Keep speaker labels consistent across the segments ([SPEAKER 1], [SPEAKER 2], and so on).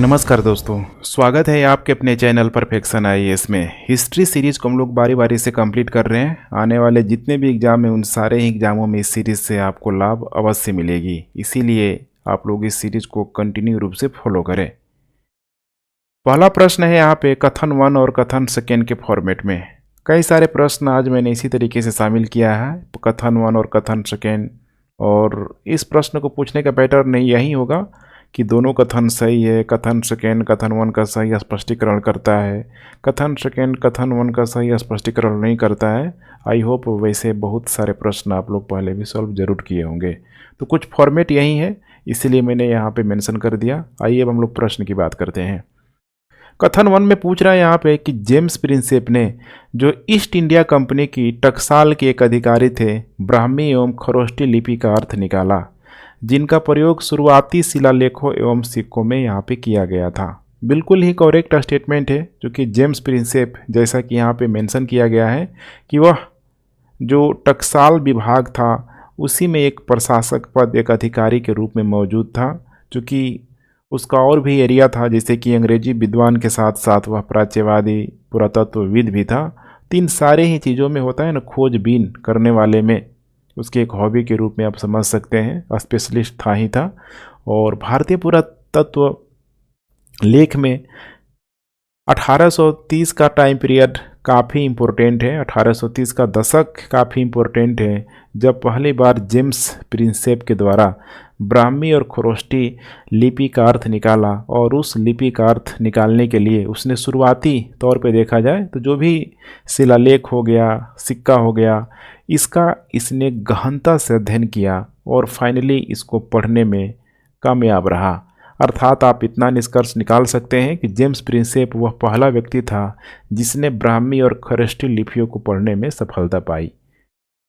[SPEAKER 1] नमस्कार दोस्तों, स्वागत है आपके अपने चैनल परफेक्शन आईएएस में। हिस्ट्री सीरीज को हम लोग बारी बारी से कंप्लीट कर रहे हैं। आने वाले जितने भी एग्जाम हैं उन सारे ही एग्जामों में इस सीरीज से आपको लाभ अवश्य मिलेगी, इसीलिए आप लोग इस सीरीज को कंटिन्यू रूप से फॉलो करें। पहला प्रश्न है यहाँ पे कथन 1 और कथन 2 के फॉर्मेट में। कई सारे प्रश्न आज मैंने इसी तरीके से शामिल किया है, कथन 1 और कथन 2। और इस प्रश्न को पूछने का पैटर्न यही होगा कि दोनों कथन सही है। कथन 2 कथन 1 का सही स्पष्टीकरण करता है, कथन 2 कथन 1 का सही स्पष्टीकरण नहीं करता है। आई होप वैसे बहुत सारे प्रश्न आप लोग पहले भी सॉल्व जरूर किए होंगे, तो कुछ फॉर्मेट यही है, इसलिए मैंने यहाँ पे मेंशन कर दिया। आइए अब हम लोग प्रश्न की बात करते हैं। कथन 1 में पूछ रहा है यहाँ पे कि जेम्स प्रिंसेप ने, जो ईस्ट इंडिया कंपनी की टकसाल के एक अधिकारी थे, ब्राह्मी एवं खरोष्टी लिपि का अर्थ निकाला, जिनका प्रयोग शुरुआती शिलालेखों एवं सिक्कों में यहाँ पे किया गया था। बिल्कुल ही करेक्ट स्टेटमेंट है, जो कि जेम्स प्रिंसेप, जैसा कि यहाँ पे मेंशन किया गया है कि वह जो टकसाल विभाग था उसी में एक प्रशासक पद, एक अधिकारी के रूप में मौजूद था। चूँकि उसका और भी एरिया था, जैसे कि अंग्रेजी विद्वान के साथ साथ वह प्राच्यवादी, पुरातत्वविद भी था। तीन सारे ही चीज़ों में होता है ना, खोजबीन करने वाले में उसके एक हॉबी के रूप में आप समझ सकते हैं, स्पेशलिस्ट था ही था। और भारतीय पुरातत्व लेख में 1830 का टाइम पीरियड काफ़ी इम्पोर्टेंट है। 1830 का दशक काफ़ी इम्पोर्टेंट है, जब पहली बार जेम्स प्रिंसेप के द्वारा ब्राह्मी और खरोष्टी लिपि का अर्थ निकाला। और उस लिपि का अर्थ निकालने के लिए उसने शुरुआती तौर पे देखा जाए तो जो भी शिलालेख हो गया, सिक्का हो गया, इसका इसने गहनता से अध्ययन किया और फाइनली इसको पढ़ने में कामयाब रहा। अर्थात आप इतना निष्कर्ष निकाल सकते हैं कि जेम्स प्रिंसेप वह पहला व्यक्ति था जिसने ब्राह्मी और खरोष्टी लिपियों को पढ़ने में सफलता पाई।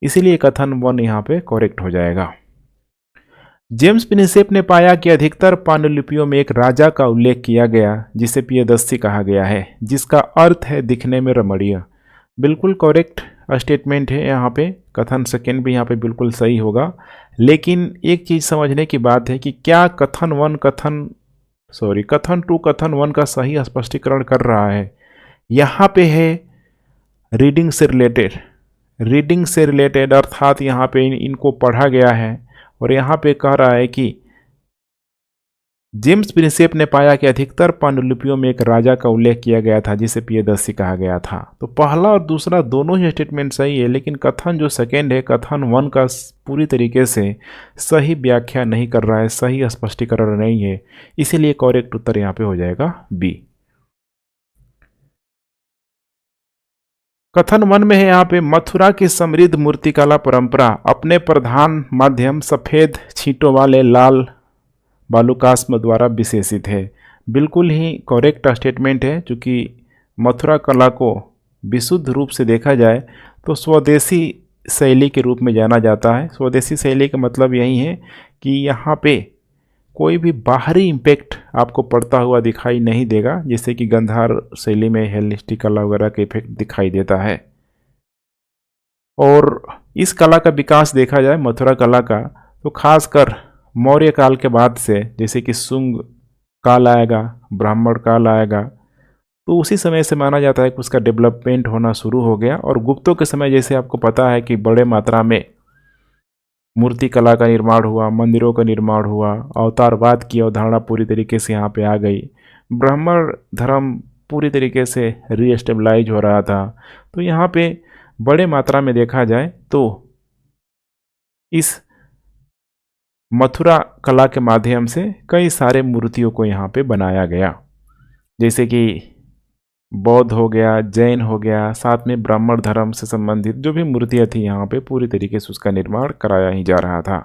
[SPEAKER 1] इसीलिए कथन 1 यहाँ पे करेक्ट हो जाएगा। जेम्स प्रिंसेप ने पाया कि अधिकतर पांडुलिपियों में एक राजा का उल्लेख किया गया जिसे प्रियदर्शी कहा गया है, जिसका अर्थ है दिखने में रमणीय। बिल्कुल करेक्ट स्टेटमेंट है यहाँ पे। कथन 2 भी यहाँ पे बिल्कुल सही होगा, लेकिन एक चीज़ समझने की बात है कि क्या कथन 2 कथन 1 का सही स्पष्टीकरण कर रहा है। यहाँ पे है रीडिंग से रिलेटेड, अर्थात यहाँ पे इनको पढ़ा गया है और यहाँ पे कह रहा है कि जेम्स प्रिंसेप ने पाया कि अधिकतर पांडुलिपियों में एक राजा का उल्लेख किया गया था जिसे प्रियदर्शी कहा गया था। तो पहला और दूसरा दोनों ही स्टेटमेंट सही है, लेकिन कथन जो 2 है, कथन 1 का पूरी तरीके से सही व्याख्या नहीं कर रहा है, सही स्पष्टीकरण नहीं है। इसीलिए करेक्ट उत्तर यहाँ पे हो जाएगा बी। कथन 1 में है यहाँ पे, मथुरा की समृद्ध मूर्तिकला परंपरा अपने प्रधान माध्यम सफ़ेद छींटों वाले लाल बालुकास्म द्वारा विशेषित है। बिल्कुल ही करेक्ट स्टेटमेंट है, चूँकि मथुरा कला को विशुद्ध रूप से देखा जाए तो स्वदेशी शैली के रूप में जाना जाता है। स्वदेशी शैली का मतलब यही है कि यहाँ पे कोई भी बाहरी इम्पैक्ट आपको पड़ता हुआ दिखाई नहीं देगा, जैसे कि गंधार शैली में हेलेनिस्टिक कला वगैरह का इफेक्ट दिखाई देता है। और इस कला का विकास देखा जाए, मथुरा कला का, तो खासकर मौर्य काल के बाद से, जैसे कि शुंग काल आएगा, ब्राह्मण काल आएगा, तो उसी समय से माना जाता है कि उसका डेवलपमेंट होना शुरू हो गया। और गुप्तों के समय जैसे आपको पता है कि बड़े मात्रा में मूर्ति कला का निर्माण हुआ, मंदिरों का निर्माण हुआ, अवतारवाद की अवधारणा पूरी तरीके से यहाँ पे आ गई, ब्राह्मण धर्म पूरी तरीके से रीएस्टेबलाइज हो रहा था। तो यहाँ पे बड़े मात्रा में देखा जाए तो इस मथुरा कला के माध्यम से कई सारे मूर्तियों को यहाँ पे बनाया गया, जैसे कि बौद्ध हो गया, जैन हो गया, साथ में ब्राह्मण धर्म से संबंधित जो भी मूर्तियाँ थी यहाँ पे पूरी तरीके से उसका निर्माण कराया ही जा रहा था।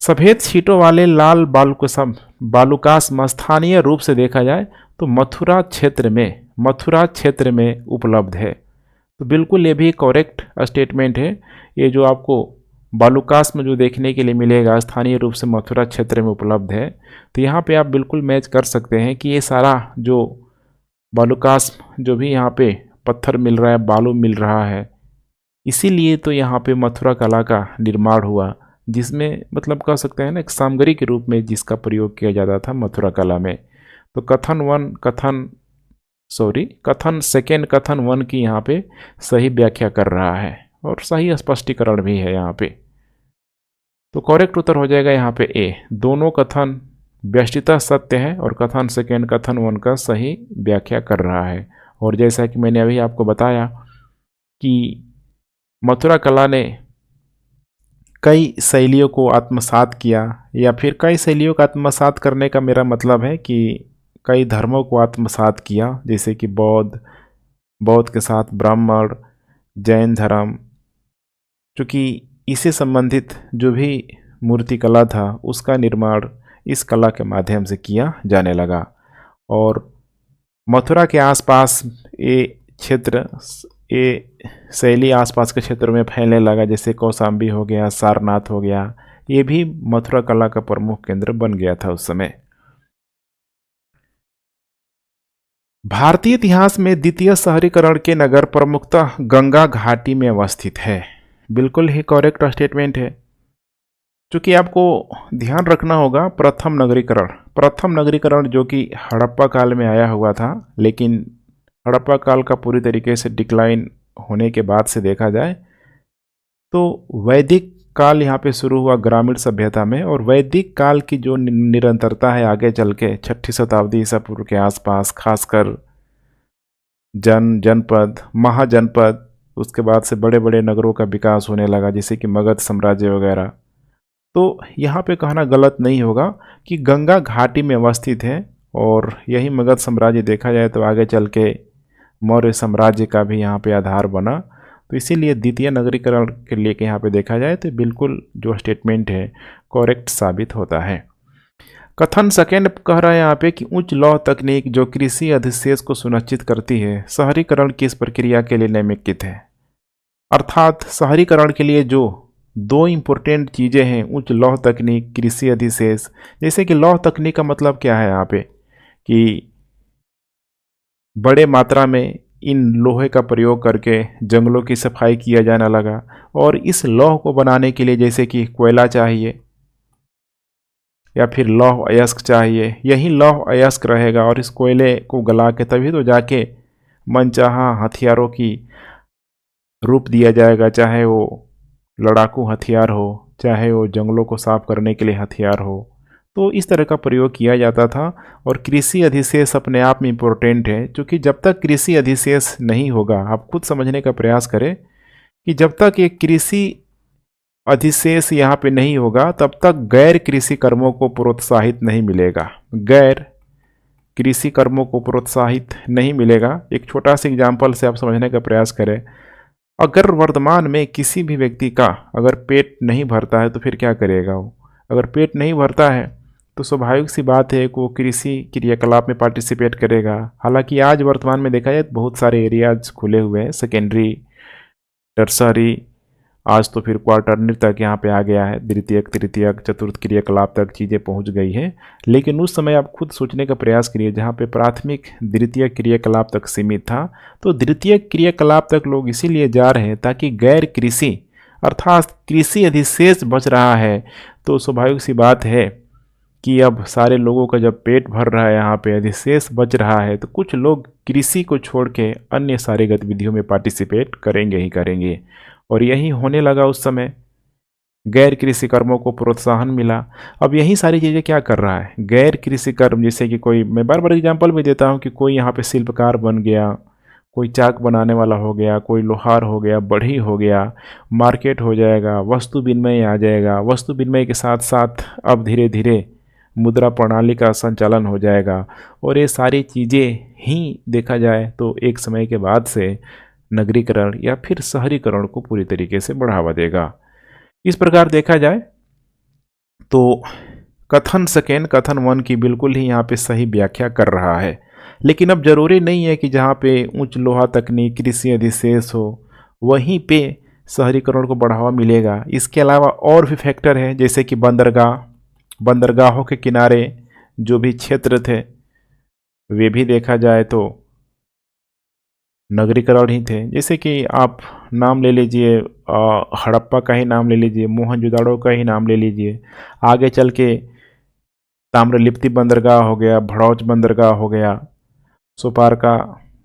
[SPEAKER 1] सफ़ेद छींटों वाले लाल बालुकास्म स्थानीय रूप से देखा जाए तो मथुरा क्षेत्र में उपलब्ध है। तो बिल्कुल ये भी करेक्ट स्टेटमेंट है। ये जो आपको बालुकास्म जो देखने के लिए मिलेगा स्थानीय रूप से मथुरा क्षेत्र में उपलब्ध है, तो यहाँ पे आप बिल्कुल मैच कर सकते हैं कि ये सारा जो बालुकास्म जो भी यहाँ पे पत्थर मिल रहा है, बालू मिल रहा है, इसीलिए तो यहाँ पे मथुरा कला का निर्माण हुआ, जिसमें मतलब कह सकते हैं ना एक सामग्री के रूप में जिसका प्रयोग किया जाता था मथुरा कला में। तो कथन सेकेंड कथन वन की यहाँ पे सही व्याख्या कर रहा है और सही स्पष्टीकरण भी है यहाँ पे। तो करेक्ट उत्तर हो जाएगा यहाँ पे ए। दोनों कथन व्यष्टितः सत्य है और कथन सेकेंड कथन वन का सही व्याख्या कर रहा है। और जैसा कि मैंने अभी आपको बताया कि मथुरा कला ने कई शैलियों को आत्मसात किया, या फिर कई शैलियों का आत्मसात करने का मेरा मतलब है कि कई धर्मों को आत्मसात किया, जैसे कि बौद्ध के साथ ब्राह्मण, जैन धर्म, चूँकि इससे संबंधित जो भी मूर्ति कला था उसका निर्माण इस कला के माध्यम से किया जाने लगा। और मथुरा के आसपास ये शैली आसपास के क्षेत्रों में फैलने लगा, जैसे कौशाम्बी हो गया, सारनाथ हो गया, ये भी मथुरा कला का प्रमुख केंद्र बन गया था उस समय। भारतीय इतिहास में द्वितीय शहरीकरण के नगर प्रमुखतः गंगा घाटी में अवस्थित है। बिल्कुल ही करेक्ट स्टेटमेंट है। चूँकि आपको ध्यान रखना होगा प्रथम नगरीकरण जो कि हड़प्पा काल में आया हुआ था, लेकिन हड़प्पा काल का पूरी तरीके से डिक्लाइन होने के बाद से देखा जाए तो वैदिक काल यहाँ पे शुरू हुआ ग्रामीण सभ्यता में, और वैदिक काल की जो निरंतरता है आगे चल के 6ठी शताब्दी ईसा पूर्व के आसपास, खासकर जनपद, महाजनपद, उसके बाद से बड़े बड़े नगरों का विकास होने लगा, जैसे कि मगध साम्राज्य वगैरह। तो यहाँ पे कहना गलत नहीं होगा कि गंगा घाटी में अवस्थित है, और यही मगध साम्राज्य देखा जाए तो आगे चल के मौर्य साम्राज्य का भी यहाँ पे आधार बना। तो इसीलिए द्वितीय नगरीकरण के लिए यहाँ पे देखा जाए तो बिल्कुल जो स्टेटमेंट है करेक्ट साबित होता है। कथन सेकेंड कह रहा है यहाँ पे कि उच्च लौह तकनीक जो कृषि अधिशेष को सुनिश्चित करती है, शहरीकरण की इस प्रक्रिया के लिए निम्नलिखित है। अर्थात शहरीकरण के लिए जो दो इम्पोर्टेंट चीज़ें हैं, उच्च लौह तकनीक, कृषि अधिशेष। जैसे कि लौह तकनीक का मतलब क्या है यहाँ पे कि बड़े मात्रा में इन लोहे का प्रयोग करके जंगलों की सफाई किया जाने लगा, और इस लौह को बनाने के लिए जैसे कि कोयला चाहिए या फिर लौह अयस्क चाहिए। यही लौह अयस्क रहेगा और इस कोयले को गला के तभी तो जाके मनचाहा हथियारों की रूप दिया जाएगा, चाहे वो लड़ाकू हथियार हो, चाहे वो जंगलों को साफ करने के लिए हथियार हो। तो इस तरह का प्रयोग किया जाता था। और कृषि अधिशेष अपने आप में इम्पोर्टेंट है, क्योंकि जब तक कृषि अधिशेष नहीं होगा, आप खुद समझने का प्रयास करें कि जब तक एक कृषि अधिशेष यहाँ पे नहीं होगा तब तक गैर कृषि कर्मों को प्रोत्साहित नहीं मिलेगा। गैर कृषि कर्मों को प्रोत्साहित नहीं मिलेगा। एक छोटा सा एग्जाम्पल से आप समझने का प्रयास करें। अगर वर्तमान में किसी भी व्यक्ति का अगर पेट नहीं भरता है तो फिर क्या करेगा वो? अगर पेट नहीं भरता है तो स्वाभाविक सी बात है कि वो कृषि क्रियाकलाप में पार्टिसिपेट करेगा। हालांकि आज वर्तमान में देखा जाए तो बहुत सारे एरियाज खुले हुए हैं, सेकेंडरी, टर्सरी, आज तो फिर क्वार्टरनरी तक यहाँ पे आ गया है, द्वितीयक, तृतीयक, चतुर्थ क्रियाकलाप तक चीज़ें पहुँच गई हैं। लेकिन उस समय आप खुद सोचने का प्रयास करिए, जहाँ पे प्राथमिक द्वितीय क्रियाकलाप तक सीमित था, तो द्वितीय क्रियाकलाप तक लोग इसीलिए जा रहे हैं ताकि गैर कृषि अर्थात कृषि अधिशेष बच रहा है। तो स्वाभाविक सी बात है कि अब सारे लोगों का जब पेट भर रहा है, यहाँ पे अधिशेष बच रहा है, तो कुछ लोग कृषि को छोड़ के अन्य सारी गतिविधियों में पार्टिसिपेट करेंगे ही करेंगे। और यही होने लगा उस समय, गैर कृषि कर्मों को प्रोत्साहन मिला। अब यही सारी चीज़ें क्या कर रहा है, गैर कृषि कर्म, जैसे कि कोई, मैं बार बार एग्जांपल भी देता हूँ कि कोई यहाँ पे शिल्पकार बन गया, कोई चाक बनाने वाला हो गया, कोई लोहार हो गया, बढ़ई हो गया, मार्केट हो जाएगा, वस्तु विनिमय आ जाएगा। वस्तु विनिमय के साथ साथ अब धीरे धीरे मुद्रा प्रणाली का संचालन हो जाएगा। और ये सारी चीज़ें ही देखा जाए तो एक समय के बाद से नगरीकरण या फिर शहरीकरण को पूरी तरीके से बढ़ावा देगा। इस प्रकार देखा जाए तो कथन सेकेंड कथन वन की बिल्कुल ही यहाँ पे सही व्याख्या कर रहा है। लेकिन अब जरूरी नहीं है कि जहाँ पे उच्च लोहा तकनीक, कृषि अधिशेष हो वहीं पे शहरीकरण को बढ़ावा मिलेगा। इसके अलावा और भी फैक्टर है, जैसे कि बंदरगाहों के किनारे जो भी क्षेत्र थे वे भी देखा जाए तो नगरीकरण ही थे। जैसे कि आप नाम ले लीजिए, हड़प्पा का ही नाम ले लीजिए, मोहनजोदाड़ो का ही नाम ले लीजिए, आगे चल के ताम्रलिप्ति बंदरगाह हो गया, भड़ौच बंदरगाह हो गया, सोपारका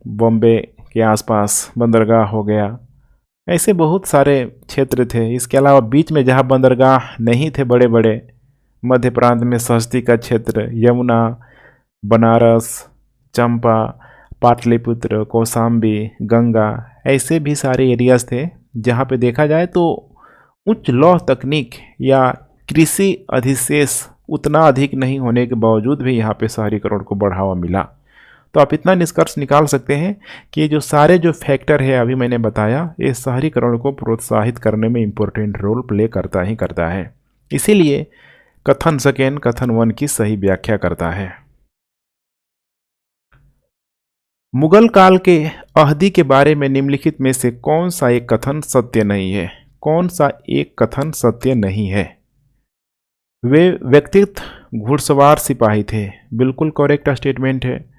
[SPEAKER 1] बॉम्बे के आसपास बंदरगाह हो गया। ऐसे बहुत सारे क्षेत्र थे। इसके अलावा बीच में जहाँ बंदरगाह नहीं थे बड़े बड़े, मध्य प्रांत में सस्ती का क्षेत्र, यमुना, बनारस, चंपा, पाटलिपुत्र, कौशाम्बी, गंगा, ऐसे भी सारे एरियाज थे जहाँ पे देखा जाए तो उच्च लौह तकनीक या कृषि अधिशेष उतना अधिक नहीं होने के बावजूद भी यहाँ पे शहरीकरण को बढ़ावा मिला। तो आप इतना निष्कर्ष निकाल सकते हैं कि जो सारे जो फैक्टर है अभी मैंने बताया, ये शहरीकरण को प्रोत्साहित करने में इम्पोर्टेंट रोल प्ले करता ही करता है। इसीलिए कथन सेकेंड कथन वन की सही व्याख्या करता है। मुगल काल के अहदी के बारे में निम्नलिखित में से कौन सा एक कथन सत्य नहीं है? कौन सा एक कथन सत्य नहीं है? वे व्यक्तिगत घुड़सवार सिपाही थे, बिल्कुल करेक्ट स्टेटमेंट है।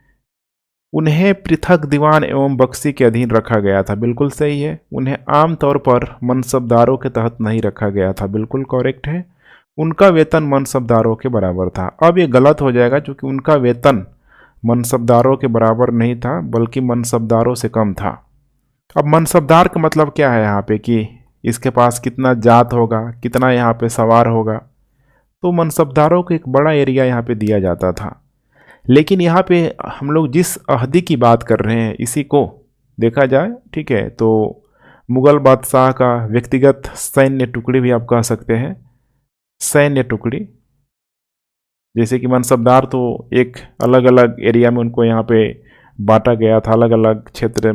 [SPEAKER 1] उन्हें पृथक दीवान एवं बख्शी के अधीन रखा गया था, बिल्कुल सही है। उन्हें आमतौर पर मनसबदारों के तहत नहीं रखा गया था, बिल्कुल करेक्ट है। उनका वेतन मनसबदारों के बराबर था। अब ये गलत हो जाएगा क्योंकि उनका वेतन मनसबदारों के बराबर नहीं था बल्कि मनसबदारों से कम था। अब मनसबदार का मतलब क्या है यहाँ पे कि इसके पास कितना जात होगा, कितना यहाँ पे सवार होगा। तो मनसबदारों को एक बड़ा एरिया यहाँ पे दिया जाता था। लेकिन यहाँ पे हम लोग जिस अहदी की बात कर रहे हैं इसी को देखा जाए, ठीक है, तो मुग़ल बादशाह का व्यक्तिगत सैन्य टुकड़ी भी आप कह सकते हैं, सैन्य टुकड़ी। जैसे कि मनसबदार तो एक अलग अलग एरिया में उनको यहाँ पे बांटा गया था, अलग अलग क्षेत्र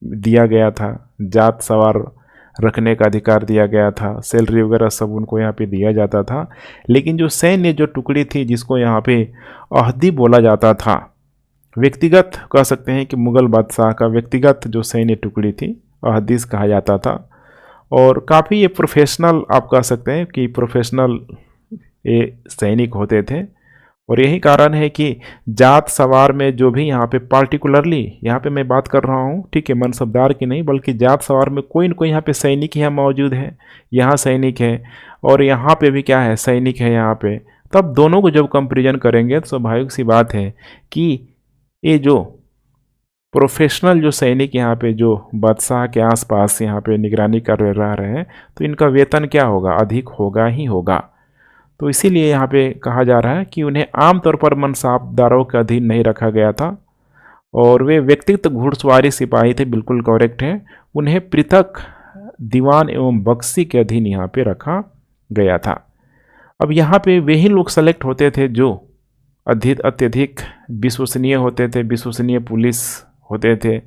[SPEAKER 1] दिया गया था, जात सवार रखने का अधिकार दिया गया था, सैलरी वगैरह सब उनको यहाँ पे दिया जाता था। लेकिन जो सैन्य जो टुकड़ी थी जिसको यहाँ पे अहदी बोला जाता था, व्यक्तिगत कह सकते हैं कि मुग़ल बादशाह का व्यक्तिगत जो सैन्य टुकड़ी थी अहदीस कहा जाता था। और काफ़ी ये प्रोफेशनल आप कह सकते हैं कि प्रोफेशनल ये सैनिक होते थे। और यही कारण है कि जात सवार में जो भी यहाँ पे पार्टिकुलरली यहाँ पे मैं बात कर रहा हूँ, ठीक है, मनसबदार की नहीं बल्कि जात सवार में कोई न कोई यहाँ पे सैनिक यहाँ मौजूद है, यहाँ सैनिक है और यहाँ पे भी क्या है, सैनिक है यहाँ पे। तब दोनों को जब कंपेरिजन करेंगे तो स्वाभाविक सी बात है कि ये जो प्रोफेशनल जो सैनिक यहाँ पे जो बादशाह के आसपास यहाँ पे निगरानी कर रह रहे हैं तो इनका वेतन क्या होगा, अधिक होगा ही होगा। तो इसीलिए यहाँ पे कहा जा रहा है कि उन्हें आमतौर पर मनसबदारों के अधीन नहीं रखा गया था और वे व्यक्तिगत घुड़सवारी सिपाही थे, बिल्कुल करेक्ट है। उन्हें पृथक दीवान एवं बख्शी के अधीन यहाँ पे रखा गया था। अब यहाँ पे वही लोग सेलेक्ट होते थे जो अत्यधिक विश्वसनीय होते थे, विश्वसनीय पुलिस होते थे,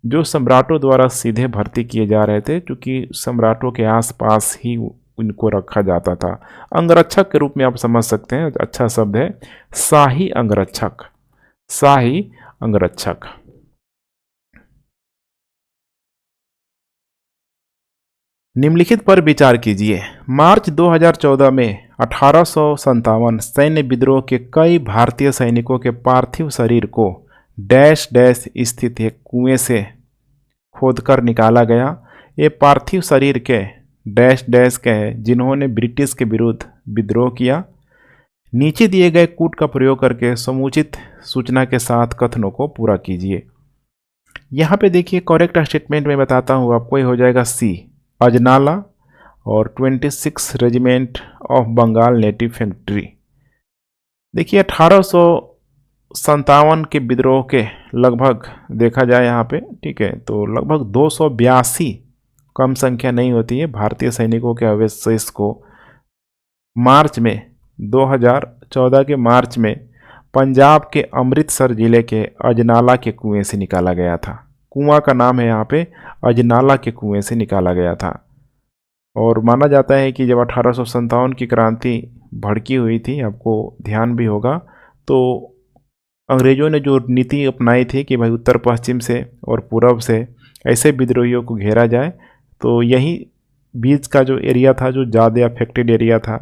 [SPEAKER 1] जो सम्राटों द्वारा सीधे भर्ती किए जा रहे थे, क्योंकि सम्राटों के आसपास ही उनको रखा जाता था। अंगरक्षक के रूप में आप समझ सकते हैं, अच्छा शब्द है, शाही अंगरक्षक, शाही अंगरक्षक। निम्नलिखित पर विचार कीजिए। मार्च 2014 में 1857 सैन्य विद्रोह के कई भारतीय सैनिकों के पार्थिव शरीर को डैश डैश स्थित एक कुएं से खोदकर निकाला गया। ये पार्थिव शरीर के डैश डैश के हैं जिन्होंने ब्रिटिश के विरुद्ध विद्रोह किया। नीचे दिए गए कूट का प्रयोग करके समुचित सूचना के साथ कथनों को पूरा कीजिए। यहाँ पे देखिए करेक्ट स्टेटमेंट में बताता हूँ आपको, ये हो जाएगा सी, अजनाला और 26 regiment of Bengal native factory. देखिए 1857 के विद्रोह के लगभग देखा जाए यहाँ पे, ठीक है, तो लगभग 282, कम संख्या नहीं होती है, भारतीय सैनिकों के अवशेष को मार्च में 2014 के मार्च में पंजाब के अमृतसर जिले के अजनाला के कुएं से निकाला गया था। कुआं का नाम है यहाँ पे अजनाला के कुएं से निकाला गया था। और माना जाता है कि जब 1857 की क्रांति भड़की हुई थी, आपको ध्यान भी होगा, तो अंग्रेज़ों ने जो नीति अपनाई थी कि भाई उत्तर पश्चिम से और पूरब से ऐसे विद्रोहियों को घेरा जाए, तो यही बीच का जो एरिया था जो ज़्यादा अफेक्टेड एरिया था।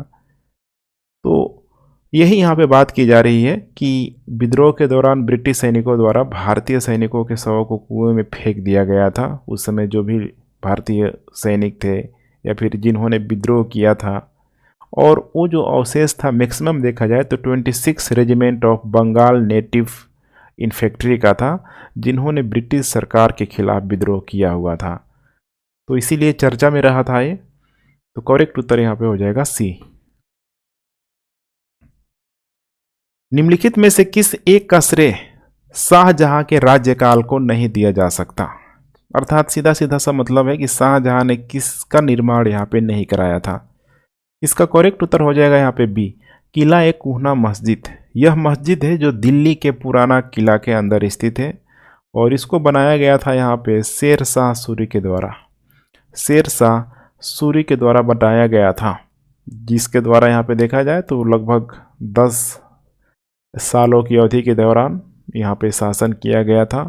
[SPEAKER 1] तो यही यहाँ पे बात की जा रही है कि विद्रोह के दौरान ब्रिटिश सैनिकों द्वारा भारतीय सैनिकों के शवों को कुएं में फेंक दिया गया था। उस समय जो भी भारतीय सैनिक थे या फिर जिन्होंने विद्रोह किया था और वो जो अवशेष था मैक्सिमम देखा जाए तो 26 regiment of Bengal native infantry का था, जिन्होंने ब्रिटिश सरकार के खिलाफ विद्रोह किया हुआ था। तो इसीलिए चर्चा में रहा था ये। तो करेक्ट उत्तर यहाँ पे हो जाएगा सी। निम्नलिखित में से किस एक का श्रेय शाहजहां के राज्यकाल को नहीं दिया जा सकता? अर्थात सीधा सीधा सा मतलब है कि शाहजहां ने किसका निर्माण यहाँ पे नहीं कराया था। इसका करेक्ट उत्तर हो जाएगा यहाँ पे बी, किला ए कुहना मस्जिद। यह मस्जिद है जो दिल्ली के पुराना किला के अंदर स्थित है और इसको बनाया गया था यहाँ पे शेर शाह सूरी के द्वारा। शेर शाह सूरी के द्वारा बनाया गया था, जिसके द्वारा यहाँ पे देखा जाए तो लगभग 10 सालों की अवधि के दौरान यहाँ पे शासन किया गया था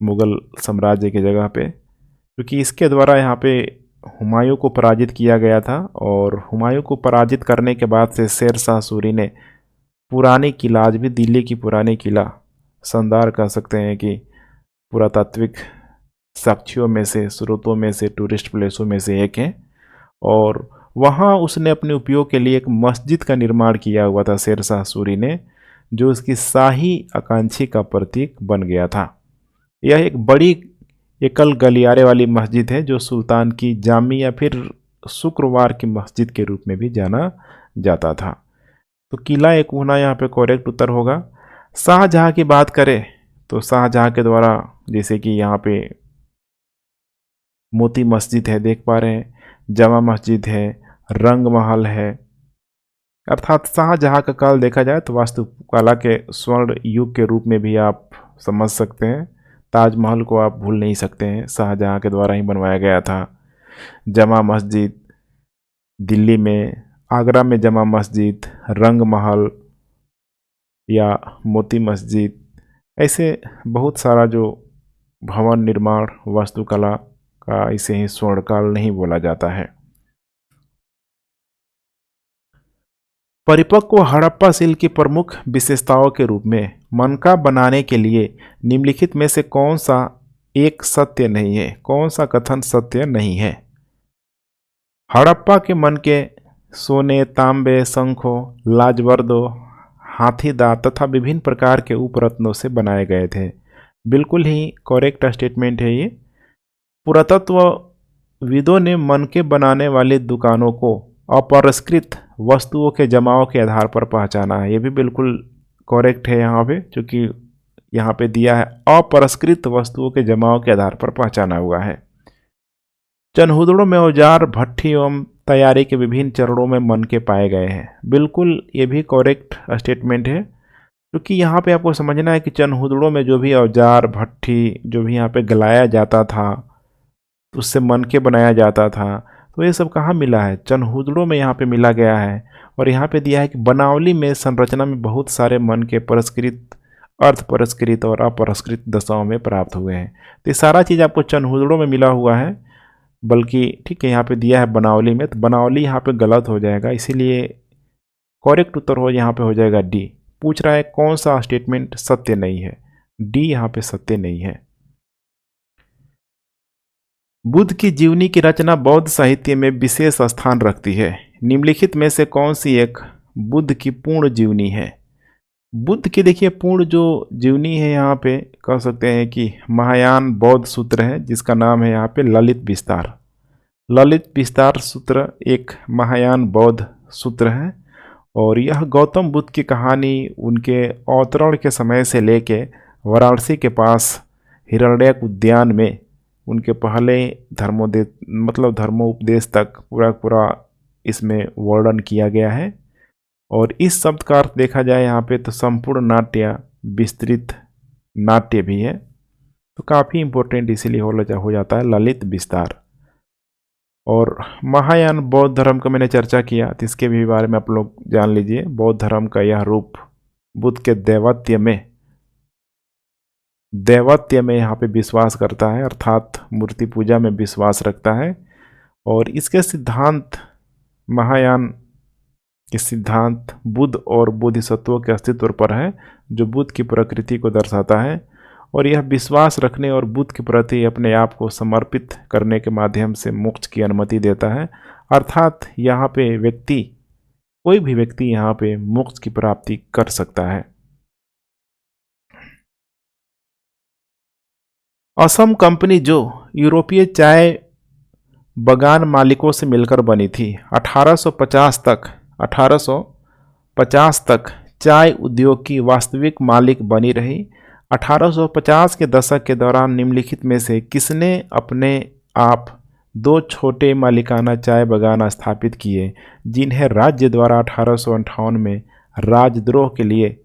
[SPEAKER 1] मुगल साम्राज्य की जगह पे, क्योंकि इसके द्वारा यहाँ पे हुमायूं को पराजित किया गया था। और हुमायूं को पराजित करने के बाद से शेर शाह सूरी ने पुरानी किला, आज भी दिल्ली की पुरानी किला शानदार कह सकते हैं कि पुरातात्विक साक्ष्यों में से, स्रोतों में से, टूरिस्ट प्लेसों में से एक है। और वहाँ उसने अपने उपयोग के लिए एक मस्जिद का निर्माण किया हुआ था शेर शाह सूरी ने, जो उसकी शाही आकांक्षी का प्रतीक बन गया था। यह एक बड़ी एकल गलियारे वाली मस्जिद है जो सुल्तान की जामी या फिर शुक्रवार की मस्जिद के रूप में भी जाना जाता था। तो किला एक होना यहाँ पे करेक्ट उत्तर होगा। शाहजहां की बात करें तो शाहजहां के द्वारा जैसे कि यहाँ पे मोती मस्जिद है देख पा रहे हैं, जमा मस्जिद है, रंग महल है। अर्थात शाहजहां का काल देखा जाए तो वास्तुकला के स्वर्ण युग के रूप में भी आप समझ सकते हैं। ताजमहल को आप भूल नहीं सकते हैं, शाहजहां के द्वारा ही बनवाया गया था। जमा मस्जिद दिल्ली में, आगरा में जमा मस्जिद, रंग महल या मोती मस्जिद, ऐसे बहुत सारा जो भवन निर्माण वास्तुकला का इसे ही स्वर्णकाल नहीं बोला जाता है। परिपक्व हड़प्पा शिल्प की प्रमुख विशेषताओं के रूप में मनका बनाने के लिए निम्नलिखित में से कौन सा एक सत्य नहीं है? कौन सा कथन सत्य नहीं है? हड़प्पा के मनके सोने, तांबे, शंखों, लाजवर्दों, हाथीदांत तथा विभिन्न प्रकार के उपरत्नों से बनाए गए थे। बिल्कुल ही करेक्ट स्टेटमेंट है ये। पुरातत्वविदों ने मनके बनाने वाली दुकानों को अपरिष्कृत वस्तुओं के जमाव के आधार पर पहचाना है। ये भी बिल्कुल करेक्ट है यहाँ पे, क्योंकि यहाँ पे दिया है अपरिष्कृत वस्तुओं के जमाव के आधार पर पहचाना हुआ है। चनहुदड़ों में औजार, भट्ठी एवं तैयारी के विभिन्न चरणों में मनके पाए गए हैं। बिल्कुल ये भी करेक्ट स्टेटमेंट है, क्योंकि यहाँ पे आपको समझना है कि चनहुदड़ों में जो भी औजार, भट्ठी जो भी यहाँ पे गलाया जाता था, उससे मनके बनाया जाता था, तो ये सब कहाँ मिला है? चनहुदड़ों में यहाँ पे मिला गया है। और यहाँ पे दिया है कि बनावली में संरचना में बहुत सारे मनके परिष्कृत, अर्ध परिष्कृत और अपरिष्कृत दशाओं में प्राप्त हुए हैं। तो ये सारा चीज़ आपको चनहुदड़ों में मिला हुआ है, बल्कि ठीक है यहाँ पे दिया है बनावली में, तो बनावली यहाँ पे गलत हो जाएगा, इसीलिए करेक्ट उत्तर हो यहाँ पे हो जाएगा डी। पूछ रहा है कौन सा स्टेटमेंट सत्य नहीं है? डी यहाँ पे सत्य नहीं है। बुद्ध की जीवनी की रचना बौद्ध साहित्य में विशेष स्थान रखती है। निम्नलिखित में से कौन सी एक बुद्ध की पूर्ण जीवनी है? बुद्ध की देखिए पूर्ण जो जीवनी है यहाँ पे कह सकते हैं कि महायान बौद्ध सूत्र है, जिसका नाम है यहाँ पे ललित विस्तार। ललित विस्तार सूत्र एक महायान बौद्ध सूत्र है और यह गौतम बुद्ध की कहानी उनके अवतरण के समय से लेके वाराणसी के पास हिरण्यक उद्यान में उनके पहले धर्मोपदेश तक पूरा इसमें वर्णन किया गया है। और इस शब्द का अर्थ देखा जाए यहाँ पे तो संपूर्ण नाट्य, विस्तृत नाट्य भी है, तो काफ़ी इम्पोर्टेंट इसीलिए हो जाता है ललित विस्तार। और महायान बौद्ध धर्म का मैंने चर्चा किया, तो इसके भी बारे में आप लोग जान लीजिए। बौद्ध धर्म का यह रूप बुद्ध के दैवत्य में यहाँ पे विश्वास करता है, अर्थात मूर्ति पूजा में विश्वास रखता है। और इसके सिद्धांत, महायान के सिद्धांत बुद्ध और बोधिसत्वों के अस्तित्व पर है, जो बुद्ध की प्रकृति को दर्शाता है। और यह विश्वास रखने और बुद्ध के प्रति अपने आप को समर्पित करने के माध्यम से मोक्ष की अनुमति देता है। अर्थात यहाँ पे व्यक्ति कोई भी व्यक्ति यहाँ पे मोक्ष की प्राप्ति कर सकता है। असम कंपनी जो यूरोपीय चाय बगान मालिकों से मिलकर बनी थी, 1850 तक चाय उद्योग की वास्तविक मालिक बनी रही। 1850 के दशक के दौरान निम्नलिखित में से किसने अपने आप दो छोटे मालिकाना चाय बगान स्थापित किए, जिन्हें राज्य द्वारा 1858 में राजद्रोह के लिए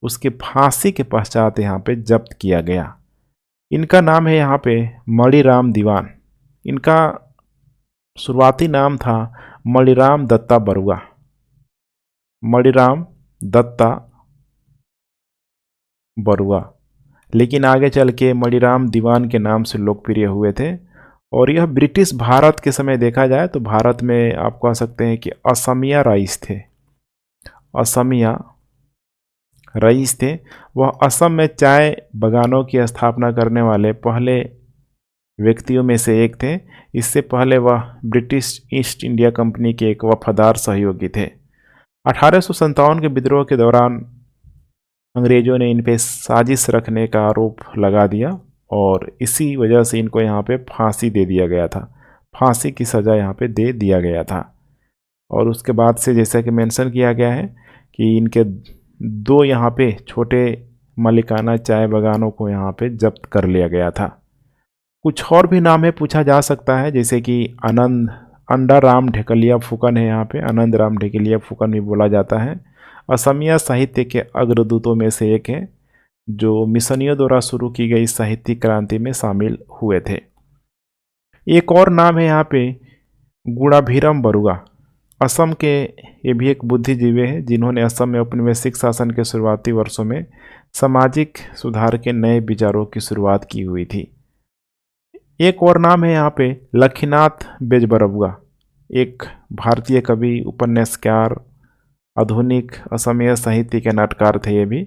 [SPEAKER 1] उसके फांसी के पश्चात यहाँ पे जब्त किया गया। इनका नाम है यहाँ पे मणिराम दीवान। इनका शुरुआती नाम था मणिराम दत्ता बरुआ, मणिराम दत्ता बरुआ, लेकिन आगे चल के मणिराम दीवान के नाम से लोकप्रिय हुए थे। और यह ब्रिटिश भारत के समय देखा जाए तो भारत में आप कह सकते हैं कि असमिया रईस थे, असमिया रईस थे। वह असम में चाय बगानों की स्थापना करने वाले पहले व्यक्तियों में से एक थे। इससे पहले वह ब्रिटिश ईस्ट इंडिया कंपनी के एक वफादार सहयोगी थे। 1857 के विद्रोह के दौरान अंग्रेजों ने इन पे साजिश रखने का आरोप लगा दिया और इसी वजह से इनको यहाँ पे फांसी दे दिया गया था, फांसी की सज़ा यहाँ पे दे दिया गया था। और उसके बाद से जैसा कि मेंशन किया गया है कि इनके दो यहाँ पे छोटे मालिकाना चाय बगानों को यहाँ पे जब्त कर लिया गया था। कुछ और भी नाम है पूछा जा सकता है, जैसे कि अंडा राम ढेकलिया फुकन है, यहाँ पे आनंद राम ढेकलिया फुकन भी बोला जाता है। असमिया साहित्य के अग्रदूतों में से एक है, जो मिशनियों द्वारा शुरू की गई साहित्यिक क्रांति में शामिल हुए थे। एक और नाम है यहाँ पे गुणाभिराम बरुआ। असम के ये भी एक बुद्धिजीवी हैं जिन्होंने असम में औपनिवेशिक शासन के शुरुआती वर्षों में सामाजिक सुधार के नए विचारों की शुरुआत की हुई थी। एक और नाम है यहाँ पे लखीनाथ बेजबरुआ, एक भारतीय कवि, उपन्यासकार, आधुनिक असमिया साहित्य के नाटककार थे ये भी।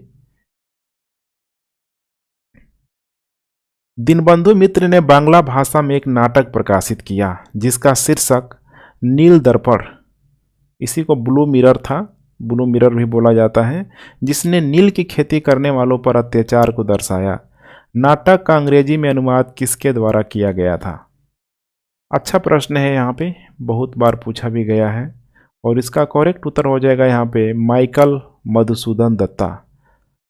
[SPEAKER 1] दीनबंधु मित्र ने बांग्ला भाषा में एक नाटक प्रकाशित किया जिसका शीर्षक नील दर्पण, इसी को ब्लू मिरर था, ब्लू मिरर भी बोला जाता है, जिसने नील की खेती करने वालों पर अत्याचार को दर्शाया। नाटक का अंग्रेजी में अनुवाद किसके द्वारा किया गया था? अच्छा प्रश्न है, यहाँ पे बहुत बार पूछा भी गया है और इसका करेक्ट उत्तर हो जाएगा यहाँ पे माइकल मधुसूदन दत्ता,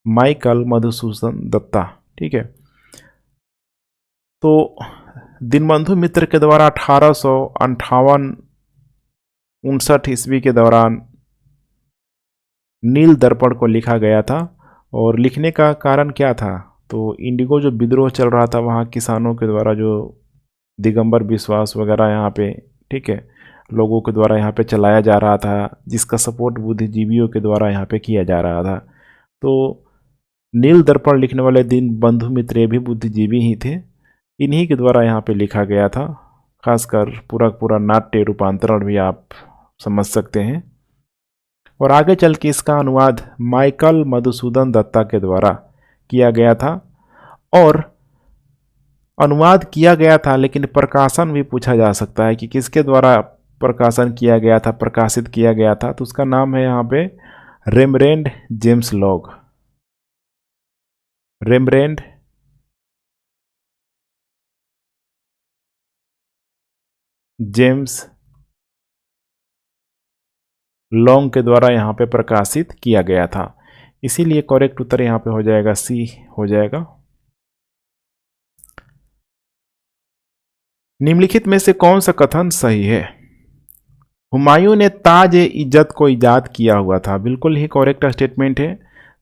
[SPEAKER 1] माइकल मधुसूदन दत्ता। ठीक है, तो दीनबंधु मित्र के द्वारा 1858-59 ईस्वी के दौरान नील दर्पण को लिखा गया था। और लिखने का कारण क्या था? तो इंडिगो जो विद्रोह चल रहा था वहाँ किसानों के द्वारा जो दिगंबर विश्वास वगैरह यहाँ पे, ठीक है, लोगों के द्वारा यहाँ पे चलाया जा रहा था, जिसका सपोर्ट बुद्धिजीवियों के द्वारा यहाँ पे किया जा रहा था। तो नील दर्पण लिखने वाले दीनबंधु मित्र भी बुद्धिजीवी ही थे, इन्हीं के द्वारा यहाँ पे लिखा गया था। खासकर पूरा नाट्य रूपांतरण भी आप समझ सकते हैं। और आगे चल के इसका अनुवाद माइकल मधुसूदन दत्ता के द्वारा किया गया था। और अनुवाद किया गया था, लेकिन प्रकाशन भी पूछा जा सकता है कि किसके द्वारा प्रकाशन किया गया था, प्रकाशित किया गया था। तो उसका नाम है यहाँ पे रेमरेंड जेम्स लॉग, रेमरेंड जेम्स लॉन्ग के द्वारा यहाँ पे प्रकाशित किया गया था। इसीलिए करेक्ट उत्तर यहाँ पे हो जाएगा सी हो जाएगा। निम्नलिखित में से कौन सा कथन सही है? हुमायूं ने ताज-ए-इज्जत को ईजाद किया हुआ था। बिल्कुल ही करेक्ट स्टेटमेंट है।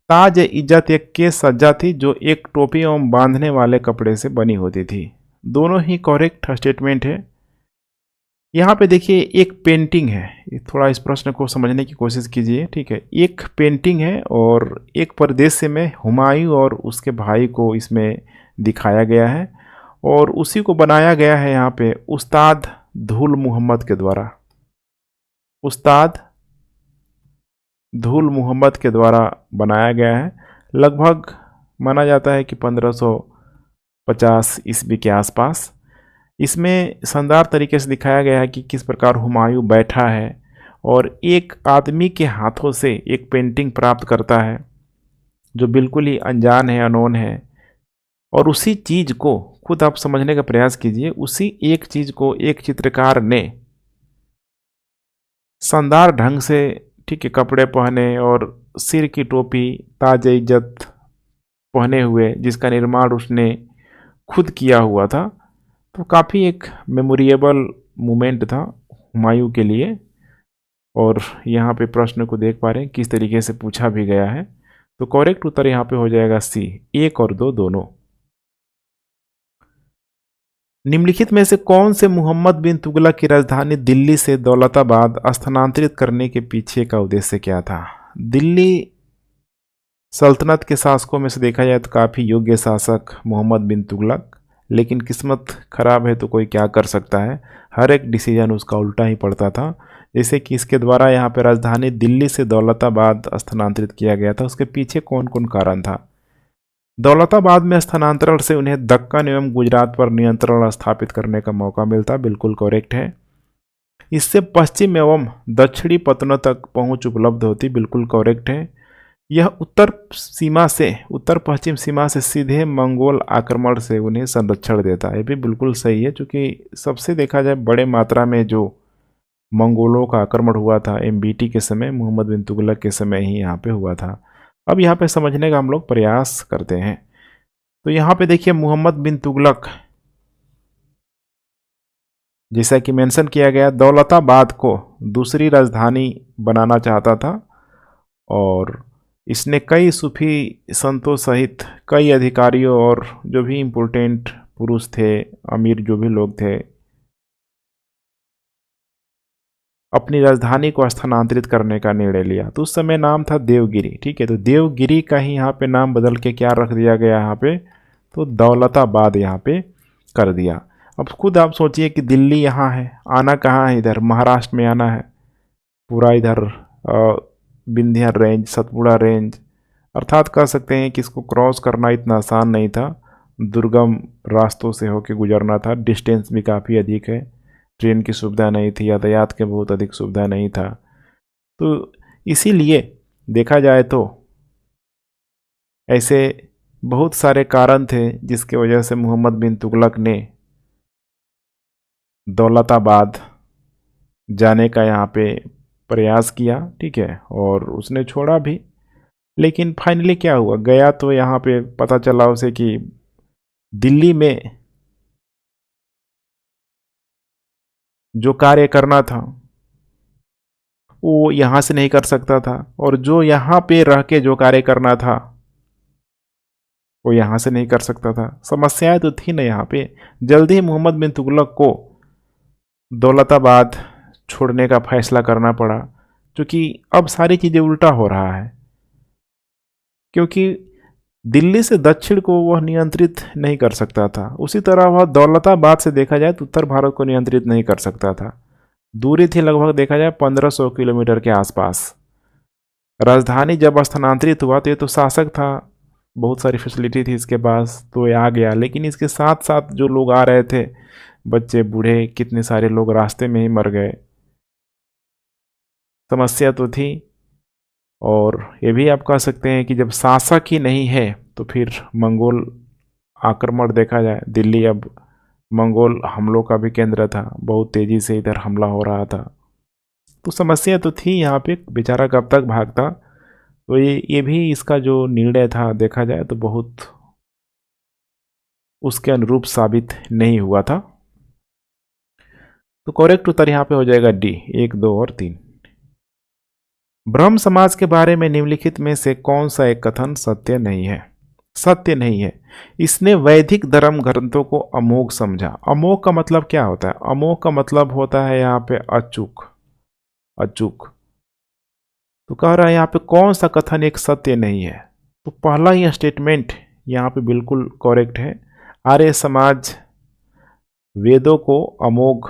[SPEAKER 1] ताज-ए-इज्जत एक केस सज्जा थी जो एक टोपी एवं बांधने वाले कपड़े से बनी होती थी। दोनों ही करेक्ट स्टेटमेंट है। यहाँ पे देखिए एक पेंटिंग है, थोड़ा इस प्रश्न को समझने की कोशिश कीजिए। ठीक है, एक पेंटिंग है और एक परिदृश्य में हुमायूं और उसके भाई को इसमें दिखाया गया है और उसी को बनाया गया है यहाँ पे उस्ताद धूल मोहम्मद के द्वारा, उस्ताद धूल मोहम्मद के द्वारा बनाया गया है। लगभग माना जाता है कि 1550 ईस्वी के आसपास। इसमें शानदार तरीके से दिखाया गया है कि किस प्रकार हुमायूं बैठा है और एक आदमी के हाथों से एक पेंटिंग प्राप्त करता है जो बिल्कुल ही अनजान है, अनोन है, और उसी चीज को खुद आप समझने का प्रयास कीजिए। उसी एक चीज को एक चित्रकार ने शानदार ढंग से, ठीक है, कपड़े पहने और सिर की टोपी, ताज इज्जत पहने हुए, जिसका निर्माण उसने खुद किया हुआ था। तो काफ़ी एक मेमोरेबल मोमेंट था हुमायूं के लिए। और यहाँ पे प्रश्न को देख पा रहे हैं किस तरीके से पूछा भी गया है। तो करेक्ट उत्तर यहाँ पे हो जाएगा सी, 1 और 2 दोनों। निम्नलिखित में से कौन से मोहम्मद बिन तुगलक की राजधानी दिल्ली से दौलताबाद स्थानांतरित करने के पीछे का उद्देश्य क्या था? दिल्ली सल्तनत के शासकों में से देखा जाए तो काफ़ी योग्य शासक मोहम्मद बिन तुगलक, लेकिन किस्मत खराब है तो कोई क्या कर सकता है। हर एक डिसीजन उसका उल्टा ही पड़ता था। जैसे कि इसके द्वारा यहाँ पे राजधानी दिल्ली से दौलताबाद स्थानांतरित किया गया था, उसके पीछे कौन कौन कारण था? दौलताबाद में स्थानांतरण से उन्हें दक्कन एवं गुजरात पर नियंत्रण स्थापित करने का मौका मिलता, बिल्कुल करेक्ट है। इससे पश्चिम एवं दक्षिणी पत्तनों तक पहुंच उपलब्ध होती, बिल्कुल करेक्ट है। यह उत्तर पश्चिम सीमा से सीधे मंगोल आक्रमण से उन्हें संरक्षण देता है, ये भी बिल्कुल सही है, क्योंकि सबसे देखा जाए बड़े मात्रा में जो मंगोलों का आक्रमण हुआ था एमबीटी के समय, मोहम्मद बिन तुगलक के समय ही यहाँ पे हुआ था। अब यहाँ पे समझने का हम लोग प्रयास करते हैं। तो यहाँ पे देखिए मोहम्मद बिन तुगलक, जैसा कि मेंशन किया गया, दौलताबाद को दूसरी राजधानी बनाना चाहता था और इसने कई सूफी संतों सहित कई अधिकारियों और जो भी इम्पोर्टेंट पुरुष थे, अमीर जो भी लोग थे, अपनी राजधानी को स्थानांतरित करने का निर्णय लिया। तो उस समय नाम था देवगिरी, ठीक है। तो देवगिरी का ही यहाँ पे नाम बदल के क्या रख दिया गया यहाँ पे, तो दौलताबाद यहाँ पे कर दिया। अब खुद आप सोचिए कि दिल्ली यहाँ है, आना कहाँ है, इधर महाराष्ट्र में आना है, पूरा इधर विंध्य रेंज, सतपुड़ा रेंज, अर्थात कह सकते हैं कि इसको क्रॉस करना इतना आसान नहीं था, दुर्गम रास्तों से होकर गुजरना था, डिस्टेंस भी काफ़ी अधिक है, ट्रेन की सुविधा नहीं थी, यातायात के बहुत अधिक सुविधा नहीं था। तो इसीलिए देखा जाए तो ऐसे बहुत सारे कारण थे जिसके वजह से मोहम्मद बिन तुगलक ने दौलताबाद जाने का यहाँ पे प्रयास किया, ठीक है, और उसने छोड़ा भी। लेकिन फाइनली क्या हुआ, गया तो यहाँ पे पता चला उसे कि दिल्ली में जो कार्य करना था वो यहाँ से नहीं कर सकता था, और जो यहाँ पे रह के जो कार्य करना था वो यहाँ से नहीं कर सकता था। समस्याएं तो थी ना यहाँ पे। जल्दी ही मोहम्मद बिन तुगलक को दौलताबाद छोड़ने का फैसला करना पड़ा, क्योंकि अब सारी चीज़ें उल्टा हो रहा है। क्योंकि दिल्ली से दक्षिण को वह नियंत्रित नहीं कर सकता था, उसी तरह वह दौलताबाद से देखा जाए तो उत्तर भारत को नियंत्रित नहीं कर सकता था। दूरी थी लगभग देखा जाए 1500 किलोमीटर के आसपास। राजधानी जब स्थानांतरित हुआ तो ये तो शासक था, बहुत सारी फैसिलिटी थी इसके पास, तो ये आ गया। लेकिन इसके साथ साथ जो लोग आ रहे थे, बच्चे बूढ़े, कितने सारे लोग रास्ते में ही मर गए। समस्या तो थी। और ये भी आप कह सकते हैं कि जब शासक ही नहीं है तो फिर मंगोल आक्रमण देखा जाए, दिल्ली अब मंगोल हमलों का भी केंद्र था, बहुत तेज़ी से इधर हमला हो रहा था। तो समस्या तो थी यहाँ पे, बेचारा कब तक भागता। तो ये भी इसका जो निर्णय था देखा जाए तो बहुत उसके अनुरूप साबित नहीं हुआ था। तो करेक्ट उत्तर यहाँ पे हो जाएगा डी, 1, 2 और 3। ब्रह्म समाज के बारे में निम्नलिखित में से कौन सा एक कथन सत्य नहीं है? सत्य नहीं है। इसने वैदिक धर्म ग्रंथों को अमोघ समझा। अमोघ का मतलब क्या होता है? अमोघ का मतलब होता है यहाँ पे अचूक, अचूक। तो कह रहा है यहाँ पे कौन सा कथन एक सत्य नहीं है? तो पहला ही स्टेटमेंट यहाँ पे बिल्कुल करेक्ट है। आर्य समाज वेदों को अमोघ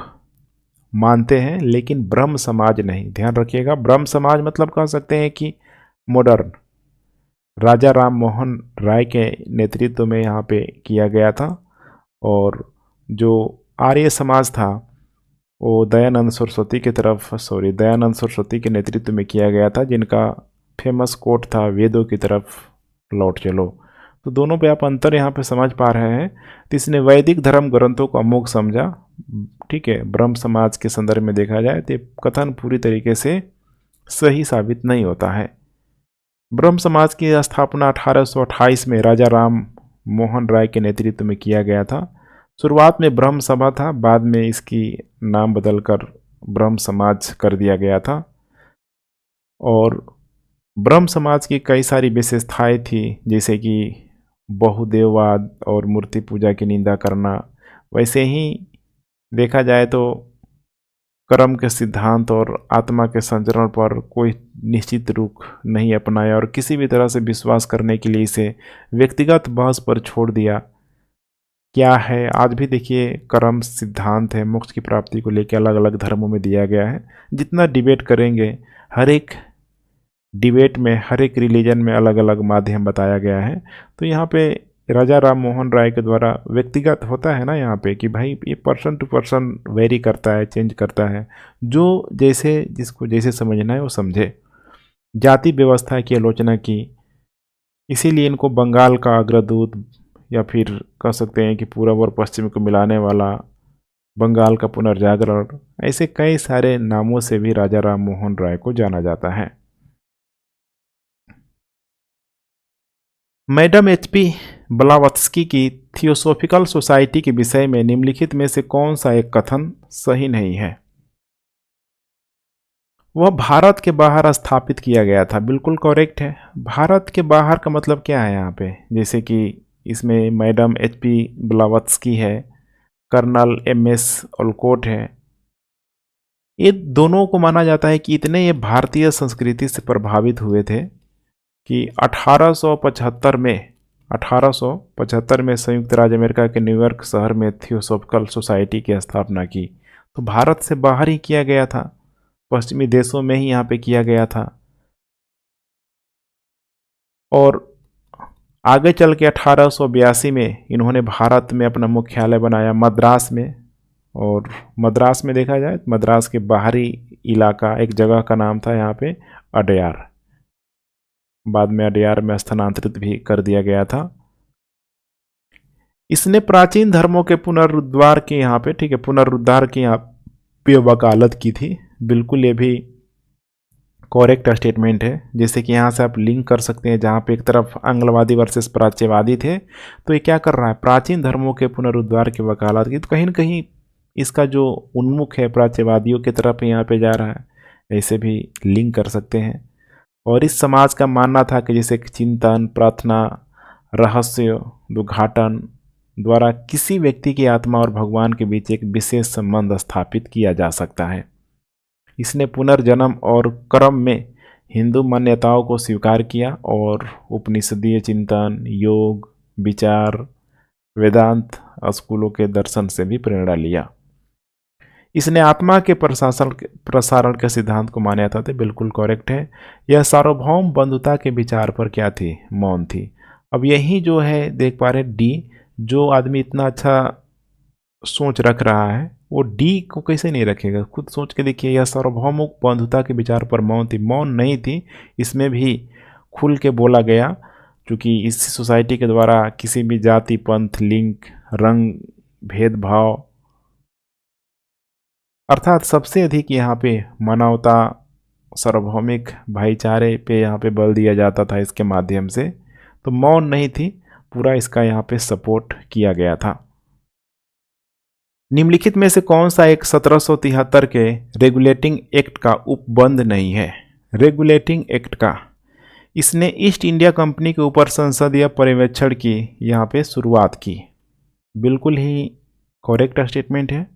[SPEAKER 1] मानते हैं लेकिन ब्रह्म समाज नहीं। ध्यान रखिएगा, ब्रह्म समाज मतलब कह सकते हैं कि मॉडर्न, राजा राम मोहन राय के नेतृत्व में यहाँ पे किया गया था। और जो आर्य समाज था वो दयानंद सरस्वती के नेतृत्व में किया गया था, जिनका फेमस कोट था वेदों की तरफ लौट चलो। तो दोनों पे आप अंतर यहाँ पे समझ पा रहे हैं। तो इसने वैदिक धर्म ग्रंथों को अमोघ समझा। ठीक है, ब्रह्म समाज के संदर्भ में देखा जाए तो कथन पूरी तरीके से सही साबित नहीं होता है। ब्रह्म समाज की स्थापना 1828 में राजा राम मोहन राय के नेतृत्व में किया गया था। शुरुआत में ब्रह्म सभा था, बाद में इसकी नाम बदलकर ब्रह्म समाज कर दिया गया था। और ब्रह्म समाज की कई सारी विशेषताएं थी, जैसे कि बहुदेववाद और मूर्ति पूजा की निंदा करना। वैसे ही देखा जाए तो कर्म के सिद्धांत और आत्मा के संचरण पर कोई निश्चित रुख नहीं अपनाया और किसी भी तरह से विश्वास करने के लिए इसे व्यक्तिगत बहस पर छोड़ दिया। क्या है, आज भी देखिए कर्म सिद्धांत है, मोक्ष की प्राप्ति को लेकर अलग अलग धर्मों में दिया गया है। जितना डिबेट करेंगे, हर एक डिबेट में हर एक रिलीजन में अलग अलग माध्यम बताया गया है। तो यहाँ पे राजा राम मोहन राय के द्वारा व्यक्तिगत होता है ना यहाँ पे कि भाई ये पर्सन टू पर्सन वेरी करता है, चेंज करता है, जो जैसे जिसको जैसे समझना है वो समझे। जाति व्यवस्था की आलोचना की, इसीलिए इनको बंगाल का अग्रदूत या फिर कह सकते हैं कि पूर्व और पश्चिम को मिलाने वाला, बंगाल का पुनर्जागरण, ऐसे कई सारे नामों से भी राजा राम मोहन राय को जाना जाता है। Madam HP. ब्लावत्स्की की थियोसॉफिकल सोसाइटी के विषय में निम्नलिखित में से कौन सा एक कथन सही नहीं है? वह भारत के बाहर स्थापित किया गया था, बिल्कुल करेक्ट है। भारत के बाहर का मतलब क्या है यहाँ पे? जैसे कि इसमें मैडम एच.पी. ब्लावत्स्की है, कर्नल एम.एस. ओलकोट है। ये दोनों को माना जाता है कि इतने ये भारतीय संस्कृति से प्रभावित हुए थे कि 1875 में संयुक्त राज्य अमेरिका के न्यूयॉर्क शहर में थियोसॉफिकल सोसाइटी की स्थापना की। तो भारत से बाहर ही किया गया था, पश्चिमी देशों में ही यहाँ पे किया गया था। और आगे चल के 1882 में इन्होंने भारत में अपना मुख्यालय बनाया, मद्रास में। और मद्रास में देखा जाए, मद्रास के बाहरी इलाका एक जगह का नाम था यहाँ पे अडयार। बाद में अडयार में स्थानांतरित भी कर दिया गया था। इसने प्राचीन धर्मों के पुनरुद्धार की यहाँ पे, ठीक है, पुनरुद्धार की यहाँ पे वकालत की थी। बिल्कुल ये भी करेक्ट स्टेटमेंट है। जैसे कि यहाँ से आप लिंक कर सकते हैं, जहाँ पे एक तरफ आंग्लवादी वर्सेस प्राच्यवादी थे, तो ये क्या कर रहा है, प्राचीन धर्मों के पुनरुद्धार की वकालत की। तो कहीं ना कहीं इसका जो उन्मुख है प्राच्यवादियों की तरफ यहाँ पे जा रहा है, ऐसे भी लिंक कर सकते हैं। और इस समाज का मानना था कि जैसे चिंतन, प्रार्थना, रहस्य उद्घाटन द्वारा किसी व्यक्ति की आत्मा और भगवान के बीच एक विशेष संबंध स्थापित किया जा सकता है। इसने पुनर्जन्म और कर्म में हिंदू मान्यताओं को स्वीकार किया और उपनिषदीय चिंतन, योग, विचार, वेदांत स्कूलों के दर्शन से भी प्रेरणा लिया। इसने आत्मा के प्रसारण के सिद्धांत को मान्यता थे, बिल्कुल करेक्ट है। यह सार्वभौम बंधुता के विचार पर क्या थी, मौन थी। अब यही जो है देख पा रहे डी, जो आदमी इतना अच्छा सोच रख रहा है वो डी को कैसे नहीं रखेगा? खुद सोच के देखिए, यह सार्वभौम बंधुता के विचार पर मौन थी। मौन नहीं थी, इसमें भी खुल के बोला गया, क्योंकि इस सोसाइटी के द्वारा किसी भी जाति, पंथ, लिंग, रंग, भेदभाव, अर्थात सबसे अधिक यहाँ पे मानवता, सार्वभौमिक भाईचारे पे यहाँ पे बल दिया जाता था इसके माध्यम से। तो मौन नहीं थी, पूरा इसका यहाँ पे सपोर्ट किया गया था। निम्नलिखित में से कौन सा एक 1773 के रेगुलेटिंग एक्ट का उपबंध नहीं है? रेगुलेटिंग एक्ट का, इसने ईस्ट इंडिया कंपनी के ऊपर संसदीय पर्यवेक्षण की यहाँ पे शुरुआत की। बिल्कुल ही करेक्ट स्टेटमेंट है।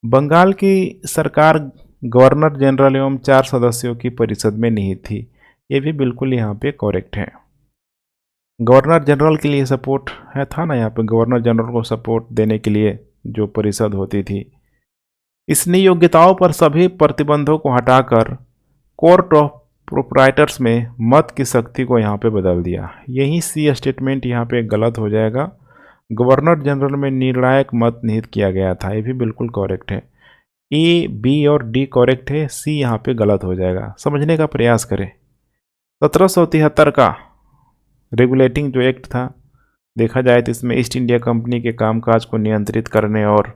[SPEAKER 1] बंगाल की सरकार गवर्नर जनरल एवं 4 सदस्यों की परिषद में निहित थी। ये भी बिल्कुल यहाँ पे करेक्ट है। गवर्नर जनरल के लिए सपोर्ट है था ना, यहाँ पे गवर्नर जनरल को सपोर्ट देने के लिए जो परिषद होती थी। इसने योग्यताओं पर सभी प्रतिबंधों को हटाकर कोर्ट ऑफ प्रोप्राइटर्स में मत की शक्ति को यहाँ पे बदल दिया। यही सी स्टेटमेंट यहाँ पे गलत हो जाएगा। गवर्नर जनरल में निर्णायक मत निहित किया गया था, ये भी बिल्कुल करेक्ट है। ए, बी और डी करेक्ट है, सी यहाँ पे गलत हो जाएगा। समझने का प्रयास करें। 1773 का रेगुलेटिंग जो एक्ट था, देखा जाए तो इसमें ईस्ट इंडिया कंपनी के कामकाज को नियंत्रित करने और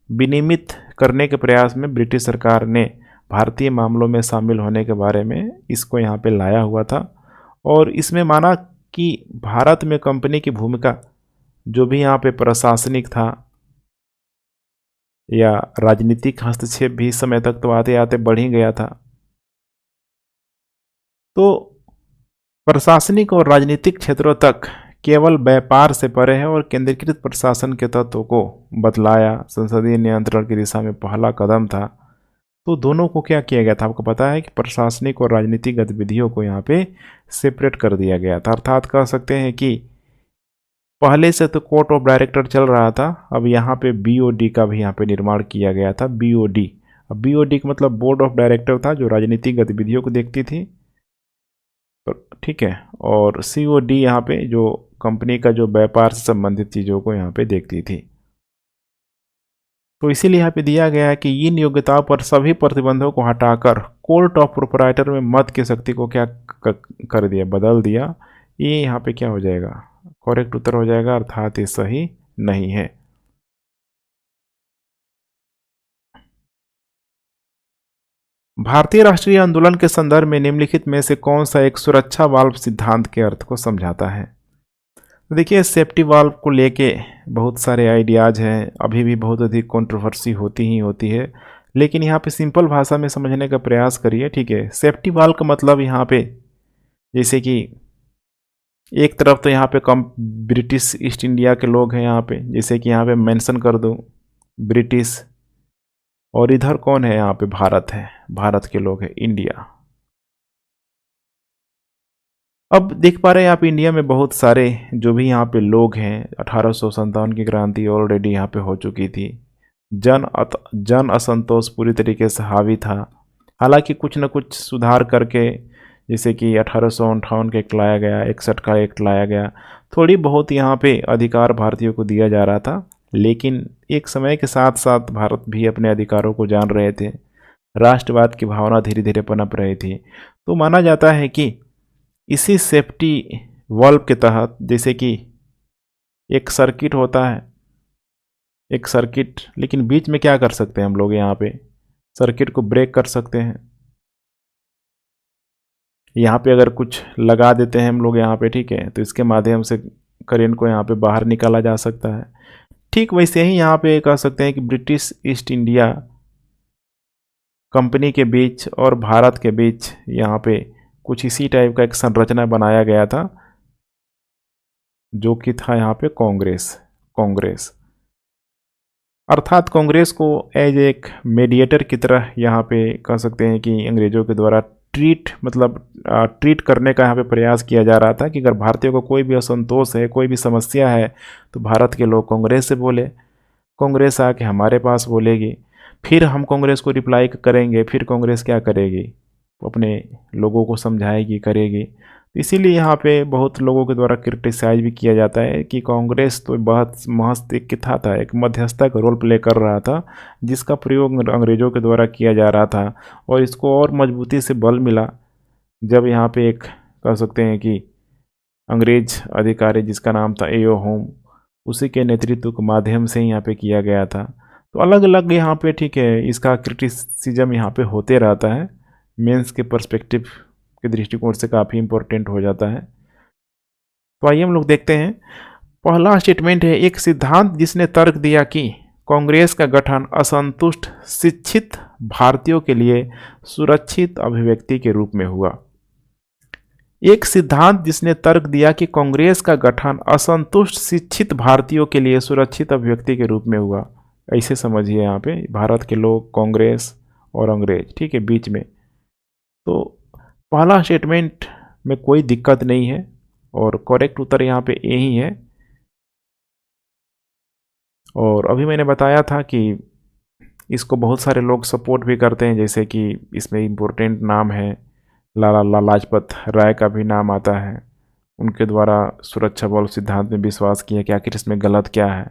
[SPEAKER 1] विनियमित करने के प्रयास में ब्रिटिश सरकार ने भारतीय मामलों में शामिल होने के बारे में इसको यहाँ पे लाया हुआ था। और इसमें माना कि भारत में कंपनी की भूमिका जो भी यहाँ पे प्रशासनिक था या राजनीतिक हस्तक्षेप भी इस समय तक तो आते आते बढ़ ही गया था। तो प्रशासनिक और राजनीतिक क्षेत्रों तक केवल व्यापार से परे है और केंद्रीकृत प्रशासन के तत्वों को बतलाया संसदीय नियंत्रण की दिशा में पहला कदम था। तो दोनों को क्या किया गया था, आपको पता है कि प्रशासनिक और राजनीतिक गतिविधियों को यहाँ पे सेपरेट कर दिया गया था। अर्थात कह सकते हैं कि पहले से तो कोर्ट ऑफ डायरेक्टर चल रहा था, अब यहाँ पे बीओडी का भी यहाँ पे निर्माण किया गया था। बीओडी, अब बीओडी का मतलब बोर्ड ऑफ डायरेक्टर था जो राजनीतिक गतिविधियों को देखती थी, तो ठीक है। और सीओडी यहाँ पे जो कंपनी का जो व्यापार से संबंधित चीज़ों को यहाँ पे देखती थी। तो इसीलिए यहाँ पे दिया गया है कि इन योग्यताओं पर सभी प्रतिबंधों को हटाकर कोर्ट ऑफ प्रोपराइटर में मत की शक्ति को क्या कर दिया, बदल दिया। ये यहाँ पे क्या हो जाएगा, करेक्ट उत्तर हो जाएगा, अर्थात ये सही नहीं है। भारतीय राष्ट्रीय आंदोलन के संदर्भ में निम्नलिखित में से कौन सा एक सुरक्षा वाल्व सिद्धांत के अर्थ को समझाता है। तो देखिए, सेफ्टी वाल्व को लेके बहुत सारे आइडियाज़ हैं, अभी भी बहुत अधिक कंट्रोवर्सी होती ही होती है, लेकिन यहाँ पे सिंपल भाषा में समझने का प्रयास करिए, ठीक है। सेफ्टी वाल्व का मतलब यहाँ पे जैसे कि एक तरफ तो यहाँ पे कम ब्रिटिश ईस्ट इंडिया के लोग हैं यहाँ पे, जैसे कि यहाँ पे मेंशन कर दूँ ब्रिटिश, और इधर कौन है यहाँ पे, भारत है, भारत के लोग हैं, इंडिया। अब देख पा रहे हैं आप इंडिया में बहुत सारे जो भी यहाँ पे लोग हैं, 1857 की क्रांति ऑलरेडी यहाँ पे हो चुकी थी। जन असंतोष पूरी तरीके से हावी था। हालांकि कुछ न कुछ सुधार करके, जैसे कि 1858 का एक्ट लाया गया, 61 का एक्ट लाया गया, थोड़ी बहुत यहाँ पे अधिकार भारतीयों को दिया जा रहा था। लेकिन एक समय के साथ साथ भारत भी अपने अधिकारों को जान रहे थे, राष्ट्रवाद की भावना धीरे धीरे पनप रही थी। तो माना जाता है कि इसी सेफ्टी वाल्व के तहत, जैसे कि एक सर्किट होता है, एक सर्किट, लेकिन बीच में क्या कर सकते हैं हम लोग, यहाँ पे सर्किट को ब्रेक कर सकते हैं। यहाँ पे अगर कुछ लगा देते हैं हम लोग यहाँ पे, ठीक है, तो इसके माध्यम से करंट को यहाँ पे बाहर निकाला जा सकता है। ठीक वैसे ही यहाँ पे कह सकते हैं कि ब्रिटिश ईस्ट इंडिया कंपनी के बीच और भारत के बीच यहाँ पे कुछ इसी टाइप का एक संरचना बनाया गया था, जो कि था यहाँ पे कांग्रेस। अर्थात कांग्रेस को एज एक मीडिएटर की तरह यहाँ पे कह सकते हैं कि अंग्रेज़ों के द्वारा ट्रीट करने का यहाँ पे प्रयास किया जा रहा था कि अगर भारतीयों को कोई भी असंतोष है, कोई भी समस्या है, तो भारत के लोग कांग्रेस से बोले, कांग्रेस आके हमारे पास बोलेगी, फिर हम कांग्रेस को रिप्लाई करेंगे, फिर कांग्रेस क्या करेगी, अपने लोगों को समझाएगी, करेगी। इसीलिए यहाँ पे बहुत लोगों के द्वारा क्रिटिसाइज भी किया जाता है कि कांग्रेस तो बहुत महज एक था, एक मध्यस्थता का रोल प्ले कर रहा था, जिसका प्रयोग अंग्रेज़ों के द्वारा किया जा रहा था। और इसको और मजबूती से बल मिला जब यहाँ पे एक कह सकते हैं कि अंग्रेज अधिकारी जिसका नाम था एओ होम, उसी के नेतृत्व के माध्यम से यहाँ पे किया गया था। तो अलग अलग यहाँ पे, ठीक है, इसका क्रिटिसिज्म यहाँ पे होते रहता है, मेंस के पर्सपेक्टिव के दृष्टिकोण से काफ़ी इम्पोर्टेंट हो जाता है। तो आइए हम लोग देखते हैं। पहला स्टेटमेंट है, एक सिद्धांत जिसने तर्क दिया कि कांग्रेस का गठन असंतुष्ट शिक्षित भारतीयों के लिए सुरक्षित अभिव्यक्ति के रूप में हुआ। एक सिद्धांत जिसने तर्क दिया कि कांग्रेस का गठन असंतुष्ट शिक्षित भारतीयों के लिए सुरक्षित अभिव्यक्ति के रूप में हुआ। ऐसे समझिए यहाँ पे भारत के लोग, कांग्रेस और अंग्रेज, ठीक है, बीच में। तो पहला स्टेटमेंट में कोई दिक्कत नहीं है और करेक्ट उत्तर यहाँ पे ए ही है। और अभी मैंने बताया था कि इसको बहुत सारे लोग सपोर्ट भी करते हैं, जैसे कि इसमें इम्पोर्टेंट नाम है लाला लाजपत राय का भी नाम आता है। उनके द्वारा सुरक्षा बल सिद्धांत में विश्वास किया कि आखिर इसमें गलत क्या है।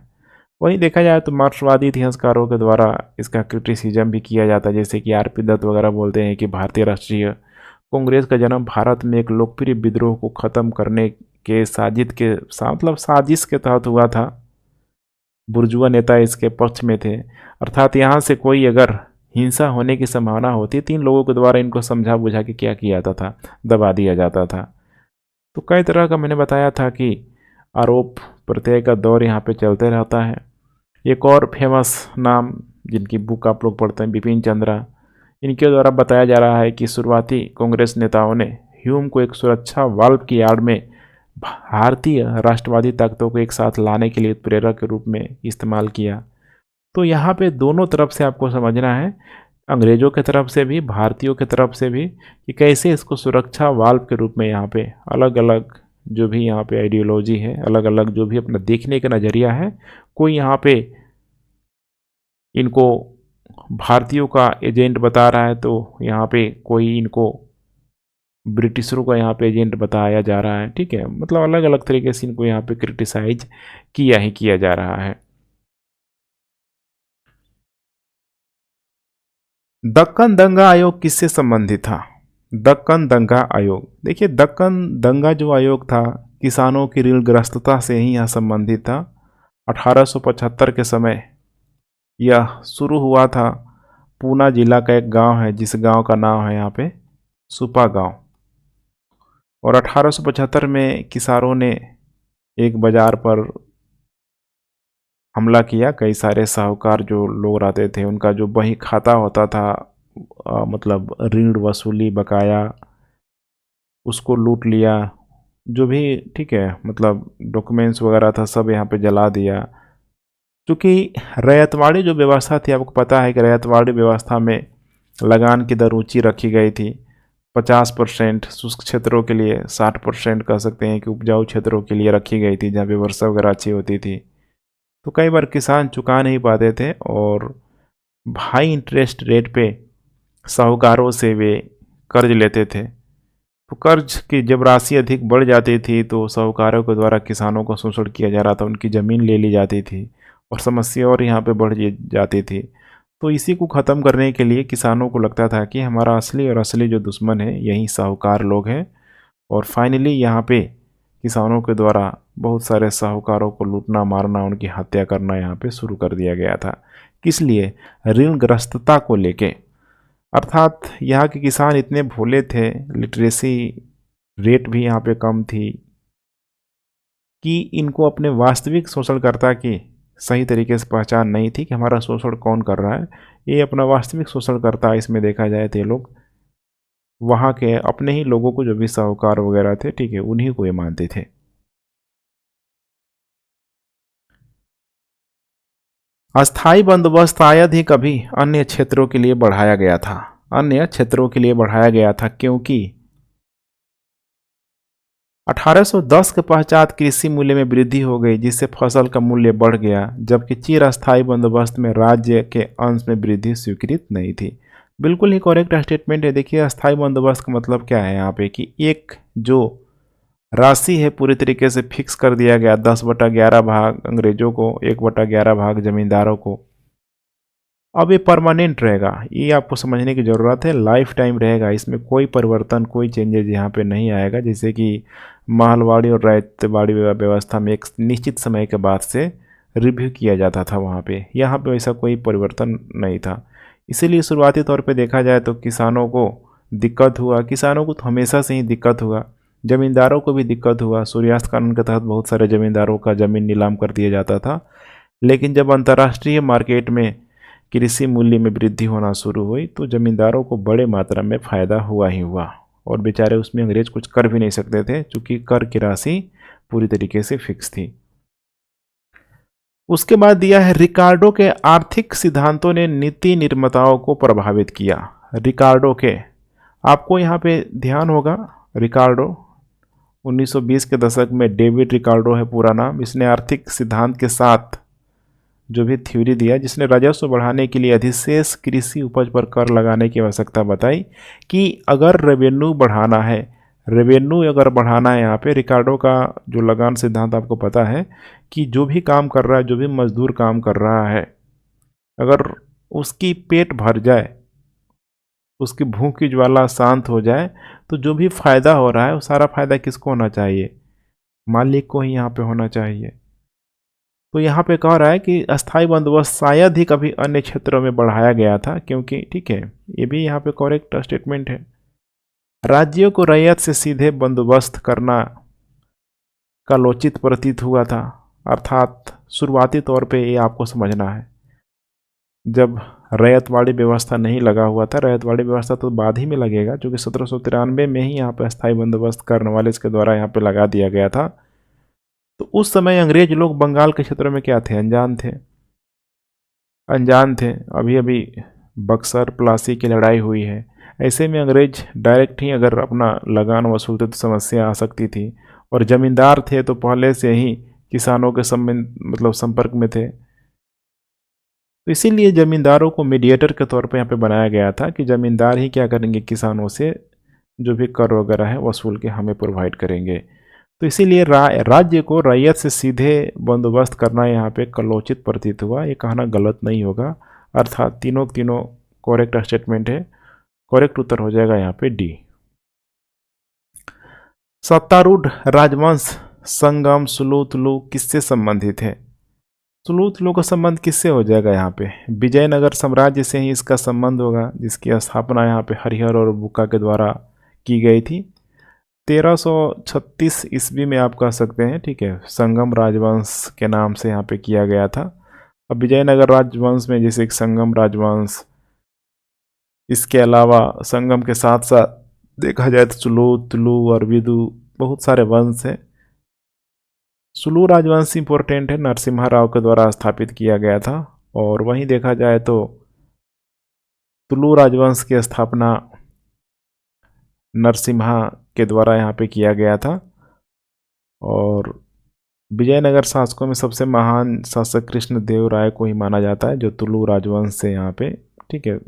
[SPEAKER 1] वहीं देखा जाए तो मार्क्सवादी इतिहासकारों के द्वारा इसका क्रिटिसिज्म भी किया जाता है, जैसे कि आर पी दत्त वगैरह बोलते हैं कि भारतीय राष्ट्रीय कांग्रेस का जन्म भारत में एक लोकप्रिय विद्रोह को खत्म करने के साजिश के तहत हुआ था। बुर्जुआ नेता इसके पक्ष में थे, अर्थात यहाँ से कोई अगर हिंसा होने की संभावना होती, 3 लोगों के द्वारा इनको समझा बुझा के क्या किया जाता था, दबा दिया जाता था। तो कई तरह का मैंने बताया था कि आरोप प्रत्यय का दौर यहाँ पे चलते रहता है। एक और फेमस नाम जिनकी बुक आप लोग पढ़ते हैं, बिपिन चंद्रा, इनके द्वारा बताया जा रहा है कि शुरुआती कांग्रेस नेताओं ने ह्यूम को एक सुरक्षा वाल्व की आड़ में भारतीय राष्ट्रवादी ताकतों को एक साथ लाने के लिए प्रेरक के रूप में इस्तेमाल किया। तो यहाँ पे दोनों तरफ से आपको समझना है, अंग्रेज़ों की तरफ से भी, भारतीयों की तरफ से भी, कि कैसे इसको सुरक्षा वाल्व के रूप में यहाँ पे अलग अलग जो भी यहाँ पे आइडियोलॉजी है, अलग अलग जो भी अपना देखने का नज़रिया है, कोई यहाँ पे इनको भारतीयों का एजेंट बता रहा है, तो यहाँ पे कोई इनको ब्रिटिशरों का यहाँ पे एजेंट बताया जा रहा है। ठीक है, मतलब अलग अलग तरीके से इनको यहाँ पे क्रिटिसाइज किया ही किया जा रहा है। दक्कन दंगा आयोग किससे संबंधित था? दक्कन दंगा आयोग, देखिए दक्कन दंगा जो आयोग था, किसानों की ऋणग्रस्तता से ही यह संबंधित था। 1875 के समय यह शुरू हुआ था। पूना जिला का एक गांव है, जिस गांव का नाम है यहाँ पे सुपा गांव, और 1875 में किसानों ने एक बाजार पर हमला किया। कई सारे साहूकार जो लोग रहते थे, उनका जो बही खाता होता था, मतलब ऋण वसूली बकाया, उसको लूट लिया। जो भी, ठीक है, मतलब डॉक्यूमेंट्स वगैरह था सब यहाँ पे जला दिया। क्योंकि रैयतवाड़ी जो व्यवस्था थी, आपको पता है कि रैयतवाड़ी व्यवस्था में लगान की दर ऊँची रखी गई थी। 50% शुष्क क्षेत्रों के लिए, 60% कह सकते हैं कि उपजाऊ क्षेत्रों के लिए रखी गई थी, जहाँ पे वर्षा वगैरह अच्छी होती थी। तो कई बार किसान चुका नहीं पाते थे और हाई इंटरेस्ट रेट पे साहूकारों से वे कर्ज लेते थे। तो कर्ज की जब राशि अधिक बढ़ जाती थी तो साहूकारों के द्वारा किसानों को शोषण किया जा रहा था, उनकी ज़मीन ले ली जाती थी और समस्या और यहाँ पे बढ़ जाती थी। तो इसी को ख़त्म करने के लिए किसानों को लगता था कि हमारा असली जो दुश्मन है यही साहूकार लोग हैं, और फाइनली यहाँ पे किसानों के द्वारा बहुत सारे साहूकारों को लूटना, मारना, उनकी हत्या करना यहाँ पे शुरू कर दिया गया था। किस लिए? ऋणग्रस्तता को लेके। अर्थात यहाँ के किसान इतने भोले थे, लिटरेसी रेट भी यहाँ पे कम थी, कि इनको अपने वास्तविक शोषणकर्ता की सही तरीके से पहचान नहीं थी कि हमारा शोषण कौन कर रहा है। ये अपना वास्तविक शोषणकर्ता, इसमें देखा जाए तो ये लोग वहाँ के अपने ही लोगों को, जो भी साहूकार वगैरह थे, ठीक है, उन्हीं को ये मानते थे। अस्थाई बंदोबस्त शायद ही कभी अन्य क्षेत्रों के लिए बढ़ाया गया था। अन्य क्षेत्रों के लिए बढ़ाया गया था क्योंकि 1810 के पश्चात कृषि मूल्य में वृद्धि हो गई, जिससे फसल का मूल्य बढ़ गया, जबकि चिरस्थायी बंदोबस्त में राज्य के अंश में वृद्धि स्वीकृत नहीं थी। बिल्कुल ही करेक्ट स्टेटमेंट है। देखिए अस्थाई बंदोबस्त का मतलब क्या है यहाँ पे, कि एक जो राशि है पूरी तरीके से फिक्स कर दिया गया, 10/11 भाग अंग्रेजों को, 1/11 भाग जमींदारों को। अब ये परमानेंट रहेगा, ये आपको समझने की ज़रूरत है, लाइफ टाइम रहेगा, इसमें कोई परिवर्तन, कोई चेंजेज यहाँ पे नहीं आएगा। जैसे कि महलवाड़ी और रैयतवाड़ी व्यवस्था में एक निश्चित समय के बाद से रिव्यू किया जाता था वहाँ पे, यहाँ पे वैसा कोई परिवर्तन नहीं था। इसीलिए शुरुआती तौर पे देखा जाए तो किसानों को दिक्कत हुआ, किसानों को तो हमेशा से ही दिक्कत हुआ, ज़मींदारों को भी दिक्कत हुआ। सूर्यास्त कानून के तहत बहुत सारे ज़मींदारों का ज़मीन नीलाम कर दिया जाता था। लेकिन जब अंतर्राष्ट्रीय मार्केट में कृषि मूल्य में वृद्धि होना शुरू हुई तो ज़मींदारों को बड़े मात्रा में फ़ायदा हुआ ही हुआ, और बेचारे उसमें अंग्रेज कुछ कर भी नहीं सकते थे, क्योंकि कर की राशि पूरी तरीके से फिक्स थी। उसके बाद दिया है, रिकार्डो के आर्थिक सिद्धांतों ने नीति निर्माताओं को प्रभावित किया। रिकार्डो के, आपको यहाँ पे ध्यान होगा, रिकार्डो 1920 के दशक में डेविड रिकार्डो है पूरा नाम। इसने आर्थिक सिद्धांत के साथ जो भी थ्योरी दिया, जिसने राजस्व बढ़ाने के लिए अधिशेष कृषि उपज पर कर लगाने की आवश्यकता बताई, कि अगर रेवेन्यू बढ़ाना है, रेवेन्यू अगर बढ़ाना है यहाँ पे, रिकार्डो का जो लगान सिद्धांत आपको पता है कि जो भी काम कर रहा है, जो भी मजदूर काम कर रहा है, अगर उसकी पेट भर जाए, उसकी भूख की ज्वाला शांत हो जाए, तो जो भी फायदा हो रहा है वो सारा फायदा किसको होना चाहिए? मालिक को ही यहाँ पे होना चाहिए। तो यहाँ पे कह रहा है कि अस्थाई बंदोबस्त शायद ही कभी अन्य क्षेत्रों में बढ़ाया गया था, क्योंकि ठीक है, ये भी यहाँ पे करेक्ट स्टेटमेंट है। राज्यों को रैयत से सीधे बंदोबस्त करना कालोचित प्रतीत हुआ था, अर्थात शुरुआती तौर पे ये आपको समझना है, जब रैयतवाड़ी व्यवस्था नहीं लगा हुआ था, रैयतवाड़ी व्यवस्था तो बाद ही में लगेगा, क्योंकि 1793 में ही यहाँ पे अस्थाई बंदोबस्त कॉर्नवालिस के द्वारा यहाँ पे लगा दिया गया था। तो उस समय अंग्रेज लोग बंगाल के क्षेत्र में क्या थे? अनजान थे, अनजान थे। अभी अभी बक्सर प्लासी की लड़ाई हुई है, ऐसे में अंग्रेज डायरेक्ट ही अगर अपना लगान वसूलते तो समस्या आ सकती थी, और ज़मींदार थे तो पहले से ही किसानों के संबंध मतलब संपर्क में थे। तो इसीलिए ज़मींदारों को मीडिएटर के तौर पे यहाँ पे बनाया गया था कि ज़मींदार ही क्या करेंगे, किसानों से जो भी कर वगैरह है वसूल के हमें प्रोवाइड करेंगे। तो इसीलिए राज्य को रैयत से सीधे बंदोबस्त करना यहाँ पे कलोचित प्रतीत हुआ। ये कहना गलत नहीं होगा, अर्थात तीनों तीनों करेक्ट स्टेटमेंट है। करेक्ट उत्तर हो जाएगा यहाँ पे डी। सत्तारूढ़ राजवंश संगम सुलूतलू किससे संबंधित है? सुलूतलू का संबंध किससे हो जाएगा? यहाँ पे विजयनगर साम्राज्य से ही इसका संबंध होगा, जिसकी स्थापना यहाँ पे हरिहर और बुक्का के द्वारा की गई थी 1336 ईस्वी में, आप कह सकते हैं। ठीक है, संगम राजवंश के नाम से यहाँ पे किया गया था। अब विजयनगर राजवंश में जैसे एक संगम राजवंश, इसके अलावा संगम के साथ साथ देखा जाए तो सुलू तुलु और विदु बहुत सारे वंश हैं। सुलू राजवंश इंपॉर्टेंट है, नरसिम्हा राव के द्वारा स्थापित किया गया था। और वहीं देखा जाए तो तुलु राजवंश की स्थापना नरसिम्हा के द्वारा यहाँ पे किया गया था। और विजयनगर शासकों में सबसे महान शासक कृष्णदेव राय को ही माना जाता है, जो तुलु राजवंश से यहाँ पे ठीक है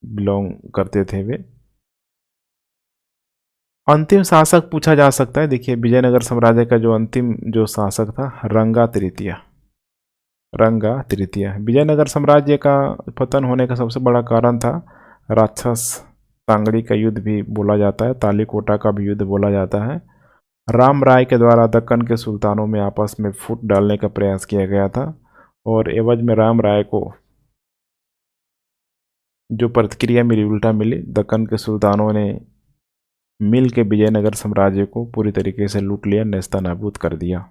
[SPEAKER 1] बिलोंग करते थे वे। अंतिम शासक पूछा जा सकता है। देखिए, विजयनगर साम्राज्य का जो अंतिम जो शासक था रंगा तृतीय, रंगा तृतीय। विजयनगर साम्राज्य का पतन होने का सबसे बड़ा कारण था राक्षस तांगड़ी का युद्ध भी बोला जाता है, तालीकोटा का भी युद्ध बोला जाता है। राम राय के द्वारा दक्कन के सुल्तानों में आपस में फूट डालने का प्रयास किया गया था, और एवज में राम राय को जो प्रतिक्रिया मिली, उल्टा मिली। दक्कन के सुल्तानों ने मिल के विजयनगर साम्राज्य को पूरी तरीके से लूट लिया, नेस्ता नाबूद कर दिया।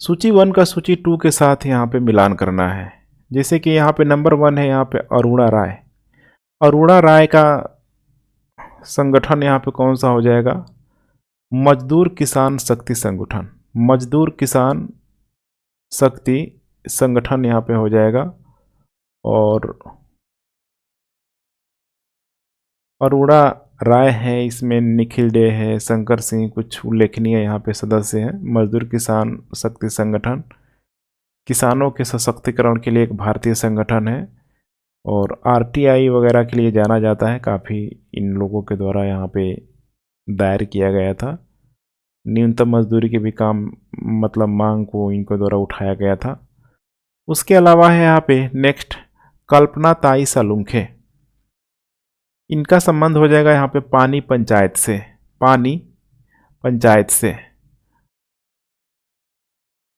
[SPEAKER 1] सूची 1 का सूची 2 के साथ यहाँ पे मिलान करना है। जैसे कि यहाँ पे नंबर 1 है यहाँ पे अरुणा राय। अरुणा राय का संगठन यहाँ पे कौन सा हो जाएगा? मजदूर किसान शक्ति संगठन, मजदूर किसान शक्ति संगठन यहाँ पे हो जाएगा। और अरुणा राय है, इसमें निखिल डे है, शंकर सिंह कुछ उल्लेखनीय यहाँ पे सदस्य हैं। मजदूर किसान शक्ति संगठन किसानों के सशक्तिकरण के लिए एक भारतीय संगठन है, और आरटीआई वगैरह के लिए जाना जाता है। काफ़ी इन लोगों के द्वारा यहाँ पे दायर किया गया था। न्यूनतम मजदूरी के भी काम मतलब मांग को इनके द्वारा उठाया गया था। उसके अलावा है यहाँ पे नेक्स्ट कल्पना ताई सालुंखे। इनका संबंध हो जाएगा यहाँ पे पानी पंचायत से, पानी पंचायत से,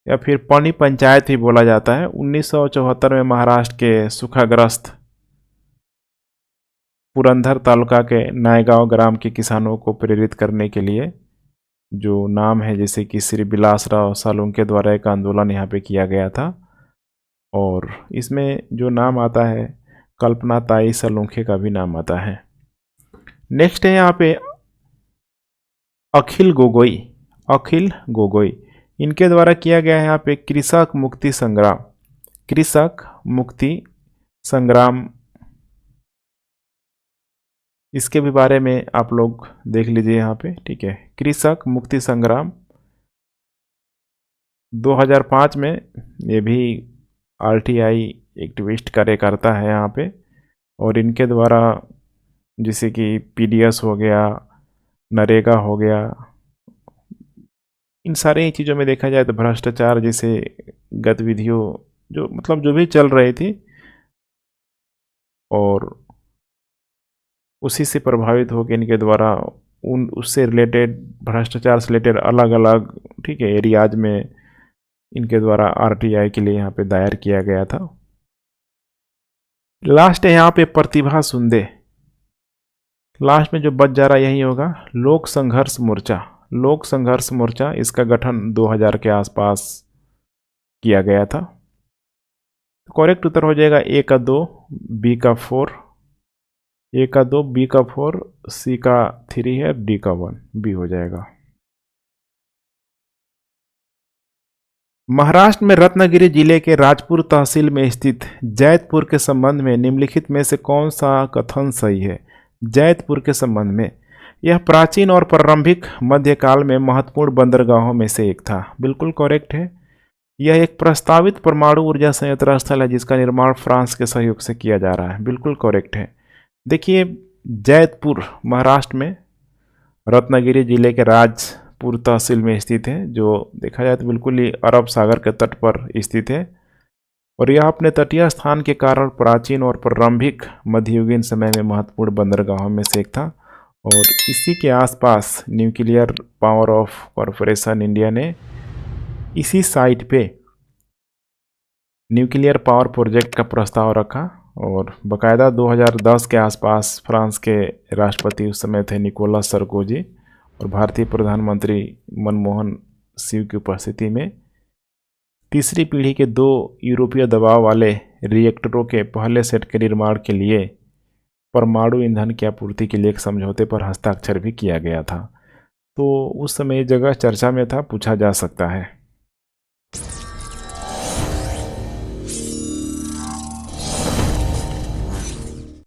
[SPEAKER 1] या फिर पानी पंचायत ही बोला जाता है। 1974 में महाराष्ट्र के सूखाग्रस्त पुरंदर तालुका के नायगांव ग्राम के किसानों को प्रेरित करने के लिए जो नाम है, जैसे कि श्री बिलासराव सालुंखे द्वारा एक आंदोलन यहाँ पे किया गया था, और इसमें जो नाम आता है कल्पना ताई सालुंखे का भी नाम आता है। नेक्स्ट है यहाँ पे अखिल गोगोई, अखिल गोगोई। इनके द्वारा किया गया है यहाँ पे कृषक मुक्ति संग्राम, कृषक मुक्ति संग्राम। इसके भी बारे में आप लोग देख लीजिए यहाँ पे। ठीक है, कृषक मुक्ति संग्राम 2005 में ये भी आरटीआई एक्टिविस्ट कार्यकर्ता है यहाँ पे, और इनके द्वारा जैसे कि पीडीएस हो गया, नरेगा हो गया। इन सारे ही चीज़ों में देखा जाए तो भ्रष्टाचार जैसे गतिविधियों जो मतलब जो भी चल रही थी, और उसी से प्रभावित होकर इनके द्वारा उन उससे रिलेटेड भ्रष्टाचार से रिलेटेड अलग अलग, ठीक है, एरियाज में इनके द्वारा आरटीआई के लिए यहाँ पे दायर किया गया था। लास्ट है यहाँ पे प्रतिभा सुंदे। लास्ट में जो बच जा रहा यही होगा, लोक संघर्ष मोर्चा। लोक संघर्ष मोर्चा, इसका गठन 2000 के आसपास किया गया था। तो करेक्ट उत्तर हो जाएगा ए का 2, बी का 4, ए का 2, बी का 4, सी का 3 है, डी का 1, बी हो जाएगा। महाराष्ट्र में रत्नागिरी जिले के राजपुर तहसील में स्थित जैतपुर के संबंध में निम्नलिखित में से कौन सा कथन सही है? जैतपुर के संबंध में, यह प्राचीन और प्रारंभिक मध्यकाल में महत्वपूर्ण बंदरगाहों में से एक था। बिल्कुल करेक्ट है। यह एक प्रस्तावित परमाणु ऊर्जा संयंत्र स्थल है जिसका निर्माण फ्रांस के सहयोग से किया जा रहा है। बिल्कुल करेक्ट है। देखिए, जैतपुर महाराष्ट्र में रत्नागिरी जिले के राजपुर तहसील में स्थित है, जो देखा जाए तो बिल्कुल ही अरब सागर के तट पर स्थित है, और यह अपने तटीय स्थान के कारण प्राचीन और प्रारंभिक मध्ययुगीन समय में महत्वपूर्ण बंदरगाहों में से एक था। और इसी के आसपास nuclear power of corporation India ने इसी साइट पे न्यूक्लियर पावर प्रोजेक्ट का प्रस्ताव रखा, और बकायदा 2010 के आसपास फ्रांस के राष्ट्रपति उस समय थे निकोलस सरकोजी, और भारतीय प्रधानमंत्री मनमोहन सिंह की उपस्थिति में तीसरी पीढ़ी के 2 यूरोपीय दबाव वाले रिएक्टरों के पहले सेट के निर्माण के लिए परमाणु ईंधन की आपूर्ति के लिए एक समझौते पर हस्ताक्षर भी किया गया था। तो उस समय जगह चर्चा में था, पूछा जा सकता है।